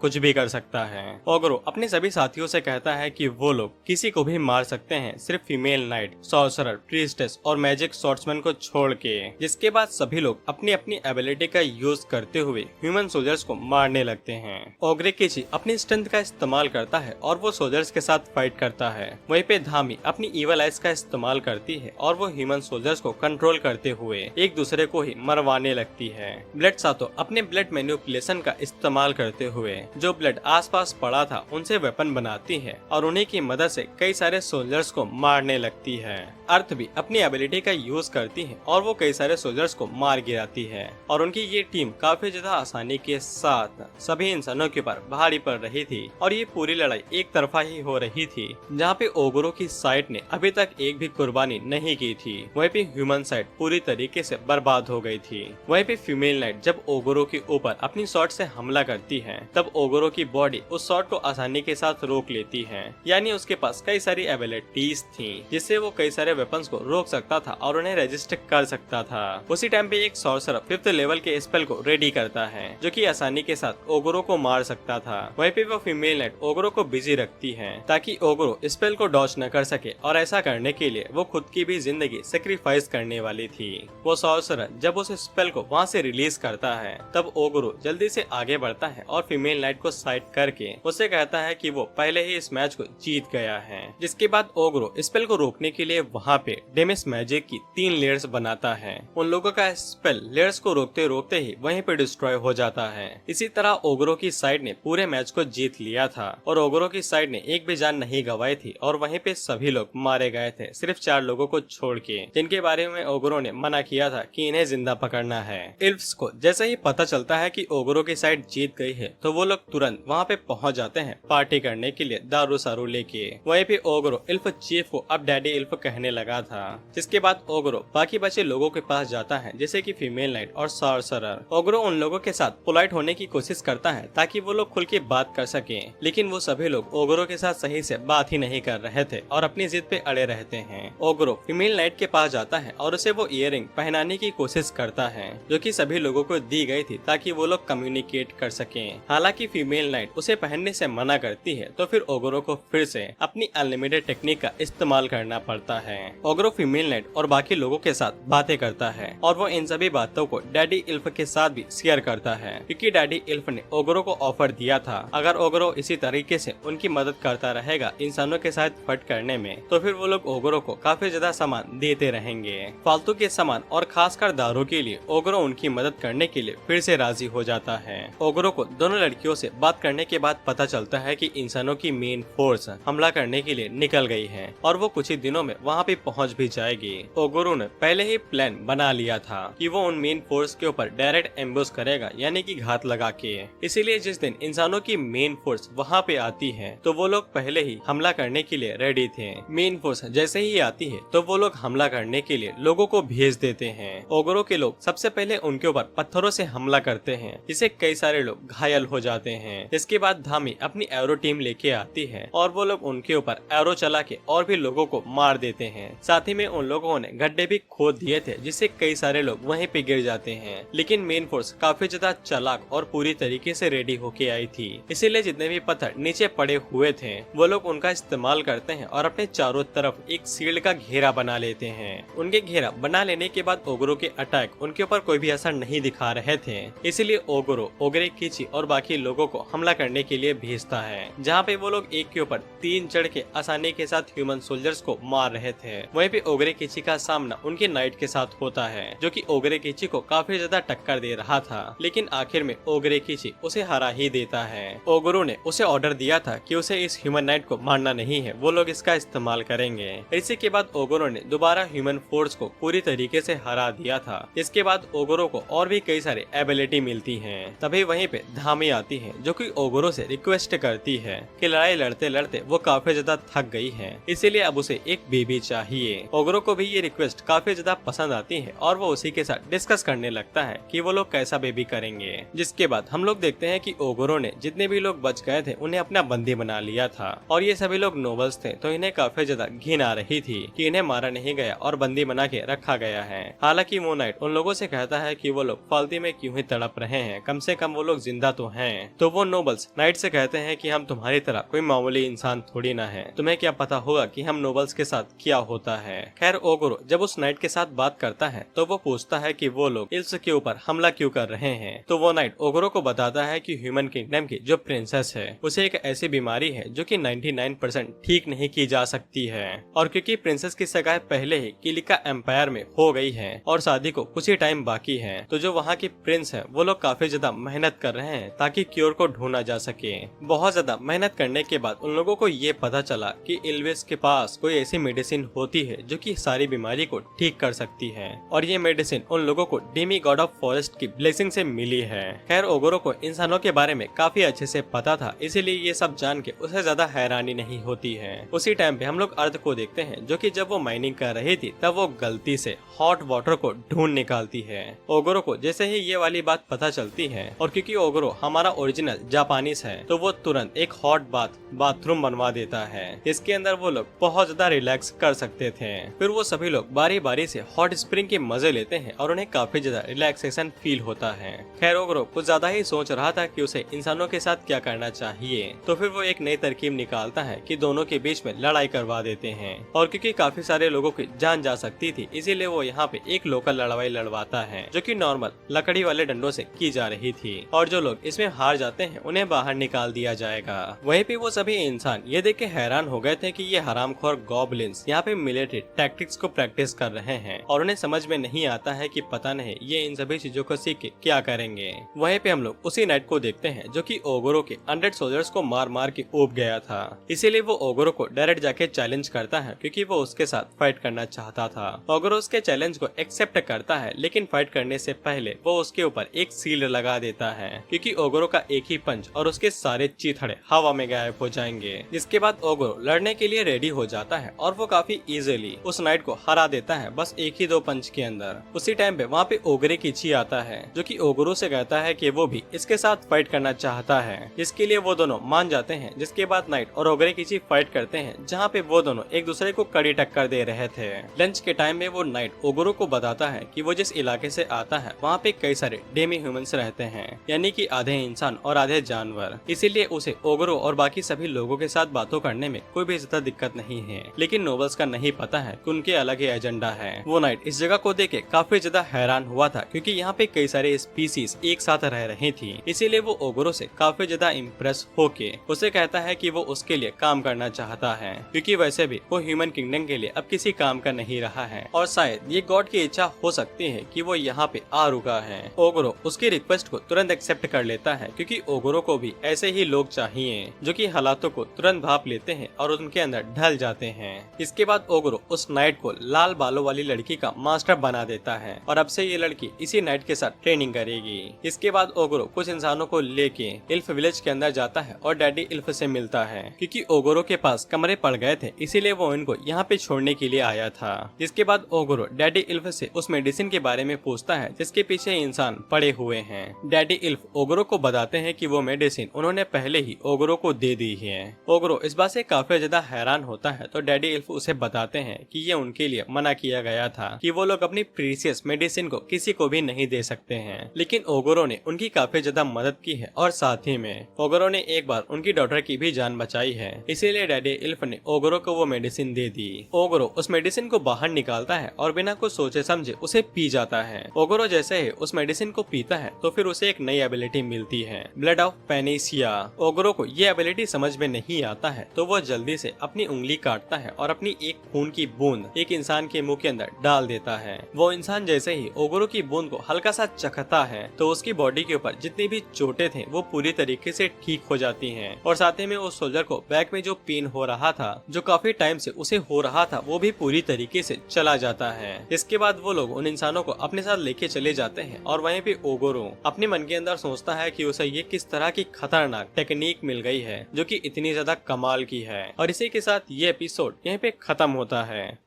कुछ भी कर सकता है। ओगुरो अपने सभी साथियों से कहता है कि वो लोग किसी को भी मार सकते हैं, सिर्फ फीमेल नाइट, सॉर्सरर, प्रीस्टेस और मैजिक स्वॉर्ड्समैन को छोड़ के। जिसके बाद सभी लोग अपनी अपनी एबिलिटी का यूज करते हुए ह्यूमन सोल्जर्स को मारने लगते हैं। ओग्रेकिची अपनी स्ट्रेंथ का इस्तेमाल करता है और वो सोल्जर्स के साथ फाइट करता है। वहीं पे धामी अपनी इवल आइज का इस्तेमाल करती है और वो ह्यूमन सोल्जर्स को कंट्रोल करते हुए एक दूसरे को ही मरवाने लगती है। ब्लड सातो अपने ब्लड मैनिपुलेशन का इस्तेमाल करते हुए जो ब्लड आसपास पड़ा था उनसे वेपन बनाती है और उन्हीं की मदद से कई सारे सोल्जर्स को मारने लगती है। अर्थ भी अपनी एबिलिटी का यूज करती है और वो कई सारे सोल्जर्स को मार गिराती है और उनकी ये टीम काफी ज्यादा आसानी के साथ सभी इंसानों के ऊपर भारी पड़ रही थी और ये पूरी लड़ाई एक तरफा ही हो रही थी, जहाँ पे ओगुरो की साइड ने अभी तक एक भी कुर्बानी नहीं की थी। वहीं पे ह्यूमन साइड पूरी तरीके से बर्बाद हो गई थी। वहीं पे फीमेल नाइट जब ओगुरो के ऊपर अपनी शॉट से हमला करती है तब ओगुरो की बॉडी उस शॉट को आसानी के साथ रोक लेती है, यानी उसके पास कई सारी एबिलिटीज थी जिससे वो कई सारे वेपन्स को रोक सकता था और उन्हें रेजिस्ट कर सकता था। उसी टाइम पे एक सॉर्सरर 5th लेवल के स्पेल को रेडी करता है जो कि आसानी के साथ ओगुरो को मार सकता था। वहीं पे वो फीमेल नाइट ओगुरो को बिजी रखती है ताकि ओगुरो स्पेल को डॉज न कर सके और ऐसा करने के लिए वो खुद की भी जिंदगी सेक्रीफाइस करने वाली थी। वो सॉर्सरर जब उस स्पेल को वहाँ से रिलीज करता है तब ओगुरु जल्दी से आगे बढ़ता है और फीमेल नाइट को साइड करके उसे कहता है कि वो पहले ही इस मैच को जीत गया है। जिसके बाद ओगुरु स्पेल को रोकने के लिए वहाँ पे डेमिस मैजिक की 3 लेयर्स बनाता है। उन लोगों का स्पेल लेयर्स को रोकते रोकते ही वहीं पे डिस्ट्रॉय हो जाता है। इसी तरह ओगुरु की साइड ने पूरे मैच को जीत लिया था और ओगुरु की साइड ने एक भी जान नहीं गंवाई थी और वहीं पे सभी लोग मारे गए थे, सिर्फ 4 लोगों को छोड़ के, जिनके बारे में ओगुरु ने मना किया था कि इन्हें जिंदा पकड़ना है। इल्फ्स को जैसे ही पता चलता है कि ओगुरु की साइड जीत गई है तो वो लोग तुरंत वहाँ पे पहुँच जाते हैं पार्टी करने के लिए दारू सारू लेके। वहीं पे ओगुरु इल्फ चीफ को अब डैडी इल्फ कहने लगा था। जिसके बाद ओगुरु बाकी बचे लोगों के पास जाता है जैसे कि फीमेल नाइट और सॉर्सरर। ओगुरु उन लोगों के साथ पोलाइट होने की कोशिश करता है ताकि वो लोग खुल के बात कर सके, लेकिन वो सभी लोग ओगुरु के साथ सही से बात ही नहीं कर रहे थे और अपनी जिद पे अड़े रहते हैं। ओगुरु फीमेल नाइट के पास जाता है और उसे वो इयररिंग पहनाने की कोशिश करता है जो कि सभी लोगों को दी गई थी ताकि वो लोग कम्युनिकेट कर सकें। हालांकि फीमेल नाइट उसे पहनने से मना करती है तो फिर ओगुरु को फिर से अपनी अनलिमिटेड टेक्निक का इस्तेमाल करना पड़ता है। ओगुरु फीमेल नाइट और बाकी लोगों के साथ बातें करता है और वो इन सभी बातों को डैडी इल्फ के साथ भी शेयर करता है क्योंकि डैडी इल्फ ने ओगुरु को ऑफर दिया था अगर ओगुरु इसी तरीके से उनकी मदद करता रहेगा इंसानों के साथ फाइट करने में तो फिर वो लोग ओगुरु को काफी ज्यादा सामान देते रहेंगे। फालतू के सामान और खासकर दारू के लिए ओगुरु उनकी मदद करने के लिए फिर से राजी हो जाता है। ओगुरु को दोनों लड़कियों से बात करने के बाद पता चलता है कि इंसानों की मेन फोर्स हमला करने के लिए निकल गई है और वो कुछ ही दिनों में वहाँ पे पहुँच भी जाएगी। ओगुरु ने पहले ही प्लान बना लिया था कि वो उन मेन फोर्स के ऊपर डायरेक्ट एम्बुश करेगा यानी कि घात लगा के। इसीलिए जिस दिन इंसानों की मेन फोर्स वहाँ पे आती है तो वो लोग पहले ही हमला करने के लिए रेडी थे। मेन फोर्स जैसे ही आती है तो वो लोग हमला करने के लिए लोगों को भेज देते हैं। ओगुरु के लोग सबसे पहले उनके ऊपर पत्थरों से हमला करते हैं जिससे कई सारे लोग घायल हो जाते हैं। इसके बाद धामी अपनी एरो टीम लेके आती है और वो लोग उनके ऊपर एरो चला के और भी लोगों को मार देते हैं। साथ ही में उन लोगों ने गड्ढे भी खोद दिए थे जिससे कई सारे लोग वहीं पे गिर जाते हैं। लेकिन मेन फोर्स काफी ज्यादा चालाक और पूरी तरीके से रेडी होके आई थी, इसीलिए जितने भी पत्थर नीचे पड़े हुए थे वो लोग उनका इस्तेमाल करते हैं और अपने चारों तरफ एक शील्ड का घेरा बना लेते हैं। उनके घेरा बना लेने के बाद ओगुरु के अटैक उनके ऊपर कोई भी असर नहीं दिखा रहे थे, इसीलिए ओगुरु ओगरे किची और बाकी लोगों को हमला करने के लिए भेजता है जहाँ पे वो लोग एक के ऊपर 3 चढ़ के आसानी के साथ ह्यूमन सोल्जर्स को मार रहे थे। वहीं पे ओगरे किची का सामना उनके नाइट के साथ होता है जो कि ओगरे किची को काफी ज्यादा टक्कर दे रहा था, लेकिन आखिर में ओगरे किची उसे हरा ही देता है। ओगुरु ने उसे ऑर्डर दिया था कि उसे इस ह्यूमन नाइट को मारना नहीं है, वो लोग इसका इस्तेमाल करेंगे। इसी के बाद ओगुरु ने दोबारा ह्यूमन फोर्स को पूरी तरीके से हरा दिया था। इसके बाद ओगुरु को और भी कई सारे एबिलिटी मिलती हैं। तभी वहीं पे धामी आती है जो कि ओगुरु से रिक्वेस्ट करती है कि लड़ाई लड़ते लड़ते वो काफी ज्यादा थक गई है, इसीलिए अब उसे एक बेबी चाहिए। ओगुरु को भी ये रिक्वेस्ट काफी ज्यादा पसंद आती है और वो उसी के साथ डिस्कस करने लगता है कि वो लोग कैसा बेबी करेंगे। जिसके बाद हम लोग देखते हैं कि ओगुरु ने जितने भी लोग बच गए थे उन्हें अपना बंदी बना लिया था और ये सभी लोग नोबल्स थे तो इन्हें काफी ज्यादा घिन आ रही थी कि इन्हें मारा नहीं गया और बंदी बना के रखा गया है। हालांकि वो नाइट उन लोगों से कहता है कि वो लोग फालतू में क्यों ही तड़प रहे हैं, कम से कम वो लोग जिंदा तो हैं। तो वो नोबल्स नाइट से कहते हैं कि हम तुम्हारी तरह कोई मामूली इंसान थोड़ी ना है, तुम्हें क्या पता होगा कि हम नोबल्स के साथ क्या होता है। खैर ओगुरु जब उस नाइट के साथ बात करता है तो वो पूछता है कि वो लोग इल्स के ऊपर हमला क्यों कर रहे हैं। तो वो नाइट ओगुरु को बताता है कि ह्यूमन किंगडम की जो प्रिंसेस है उसे एक ऐसी बीमारी है जो कि 99% ठीक नहीं की जा सकती है और क्योंकि प्रिंसेस की सगाई पहले ही किलिका एम्पायर में हो गई है और शादी को कुछ ही टाइम बाकी है, तो जो वहाँ की प्रिंस है वो लोग काफी ज्यादा मेहनत कर रहे हैं ताकि क्योर को ढूंढा जा सके। बहुत ज्यादा मेहनत करने के बाद उन लोगों को ये पता चला कि इल्वेस के पास कोई ऐसी मेडिसिन होती है जो कि सारी बीमारी को ठीक कर सकती है और ये मेडिसिन उन लोगों को डेमी गॉड ऑफ फॉरेस्ट की ब्लेसिंग से मिली है। खैर ओगुरु को इंसानों के बारे में काफी अच्छे से पता था, इसीलिए ये सब जान के उसे ज्यादा हैरानी नहीं होती है। उसी टाइम पे हम लोग अर्थ को देखते हैं जो कि जब वो माइनिंग कर रही थी तब वो गलती से हॉट वाटर को ढूंढ निकालती है। ओगुरु को जैसे ही ये वाली बात पता चलती है और क्योंकि ओगुरु हमारा ओरिजिनल जापानीज है तो वो तुरंत एक हॉट बाथरूम बनवा देता है। इसके अंदर वो लोग बहुत ज्यादा रिलैक्स कर सकते थे। फिर वो सभी लोग बारी बारी से हॉट स्प्रिंग के मजे लेते हैं और उन्हें काफी ज्यादा रिलैक्सेशन फील होता है। खैर ओगुरु कुछ ज्यादा ही सोच रहा था कि उसे इंसानों के साथ क्या करना चाहिए, तो फिर वो एक नई तरकीब निकालता है कि दोनों के बीच में लड़ाई करवा देते हैं और क्योंकि काफी सारे लोगों की जान जा सकती थी इसीलिए वो यहाँ पे एक लोकल लड़ाई लड़वाता है जो कि नॉर्मल लकड़ी वाले डंडों से की जा रही थी और जो लोग इसमें हार जाते हैं उन्हें बाहर निकाल दिया जाएगा। वहीं पे वो सभी इंसान ये देख के हैरान हो गए थे कि ये हरामखोर गॉबलिन्स यहाँ पे मिलिट्री टैक्टिक्स को प्रैक्टिस कर रहे हैं और उन्हें समझ में नहीं आता है कि पता नहीं ये इन सभी चीजों को सीख के क्या करेंगे। वहीं पे हम लोग उसी नाइट को देखते हैं जो कि ओगोरो के 100 सोल्जर्स को मार मार के ऊब गया था। इसीलिए वो ओगोरो को डायरेक्ट जाके चैलेंज करता है क्योंकि वो उसके साथ फाइट करना चाहता था। ओगोरो उसके चैलेंज को एक्सेप्ट करता है लेकिन फाइट करने से पहले वो उसके ऊपर एक सील्ड लगा देता है क्योंकि ओगोरो का एक ही पंच और उसके सारे चीथड़े हवा में गायब हो जाएंगे। जिसके बाद ओगोरो लड़ने के लिए रेडी हो जाता है और वो काफी इजीली उस नाइट को हरा देता है बस एक ही 2 पंच के अंदर। उसी टाइम पे वहाँ पे ओगरे कीची आता है जो कि ओगोरो से कहता है कि वो भी इसके साथ फाइट करना चाहता है, जिसके लिए वो दोनों मान जाते हैं। जिसके बाद नाइट और ओगरे कीची फाइट करते हैं जहाँ पे वो दोनों एक दूसरे को कड़ी टक्कर दे रहे थे। लंच के टाइम में वो नाइट ओगोरो को बताता है कि वो जिस इलाके से आता है वहाँ पे कई सारे डेमी ह्यूमंस रहते हैं, यानी कि आधे इंसान और आधे जानवर। इसीलिए उसे ओगोरो और बाकी सभी लोगों के साथ बातों करने में कोई भी ज्यादा दिक्कत नहीं है। लेकिन नोबल्स का नहीं पता है कि उनके अलग ही एजेंडा है। वो नाइट इस जगह को देख के काफी ज्यादा हैरान हुआ था क्योंकि यहाँ पे कई सारे स्पीसीज एक साथ रह रही थी। इसीलिए वो ओगोरो से काफी ज्यादा इम्प्रेस होके उसे कहता है कि वो उसके लिए काम करना चाहता है क्योंकि वैसे भी वो ह्यूमन किंगडम के लिए अब किसी काम का नहीं रहा है और शायद ये गॉड की इच्छा हो सकती है कि वो यहाँ पे आ रुका है। ओगोरो उसकी रिक्वेस्ट को तुरंत एक्सेप्ट कर लेता है क्योंकि ओगोरो को भी ऐसे ही लोग चाहिए जो कि हालातों को तुरंत भाप लेते हैं और उनके अंदर ढल जाते हैं। इसके बाद ओगोरो उस नाइट को लाल बालों वाली लड़की का मास्टर बना देता है और अब से ये लड़की इसी नाइट के साथ ट्रेनिंग करेगी। इसके बाद ओगोरो कुछ इंसानों को लेके इल्फ विलेज के अंदर जाता है और डैडी इल्फ से मिलता है क्योंकि ओगोरो के पास कमरे पड़ गए थे, इसीलिए वो इनको यहाँ पे छोड़ने के लिए आया था। जिसके बाद ओगोरो डैडी इल्फ से उस मेडिसिन के बारे में पूछता है जिसके पीछे इंसान पड़े हुए हैं। डैडी इल्फ ओगोरो को बताते हैं कि वो मेडिसिन उन्होंने पहले ही ओगोरो को दे दी है। ओगोरो इस बात से काफी ज्यादा हैरान होता है तो डैडी इल्फ उसे बताते हैं कि ये उनके लिए मना किया गया था कि वो लोग अपनी प्रीसियस मेडिसिन को किसी को भी नहीं दे सकते हैं। लेकिन ओगोरो ने उनकी काफी ज्यादा मदद की है और साथ ही में ओगोरो ने एक बार उनकी डॉटर की भी जान बचाई है। इसीलिए डैडी इल्फ ने ओगोरो को वो मेडिसिन दे दी। ओगोरो उस मेडिसिन को बाहर निकालता है और बिना कुछ सोचे समझे उसे पी जाता है। ओगोरो जैसे ही उस मेडिसिन को पीता है तो फिर उसे एक नई एबिलिटी मिलती है, ब्लड ऑफ पेनिसिया। ओगोरो को ये एबिलिटी समझ में नहीं आता है तो वो जल्दी से अपनी उंगली काटता है और अपनी एक खून की बूंद एक इंसान के मुंह के अंदर डाल देता है। वो इंसान जैसे ही ओगोरो की बूंद को हल्का सा चखता है तो उसकी बॉडी के ऊपर जितनी भी चोटें थे वो पूरी तरीके से ठीक हो जाती हैं और साथ ही में उस सोल्जर को बैक में जो पेन हो रहा था, जो काफी टाइम से उसे हो रहा था, वो भी पूरी तरीके से चला जाता है। इसके बाद वो लोग उन इंसानों को अपने साथ लेके चले जाते हैं और वहीं पे ओगोरो अपने मन के अंदर सोचता है कि उसे ये किस तरह की खतरनाक टेक्निक मिल गई है जो कि इतनी ज्यादा कमाल की है। और इसी के साथ ये एपिसोड यहीं पे खत्म होता है।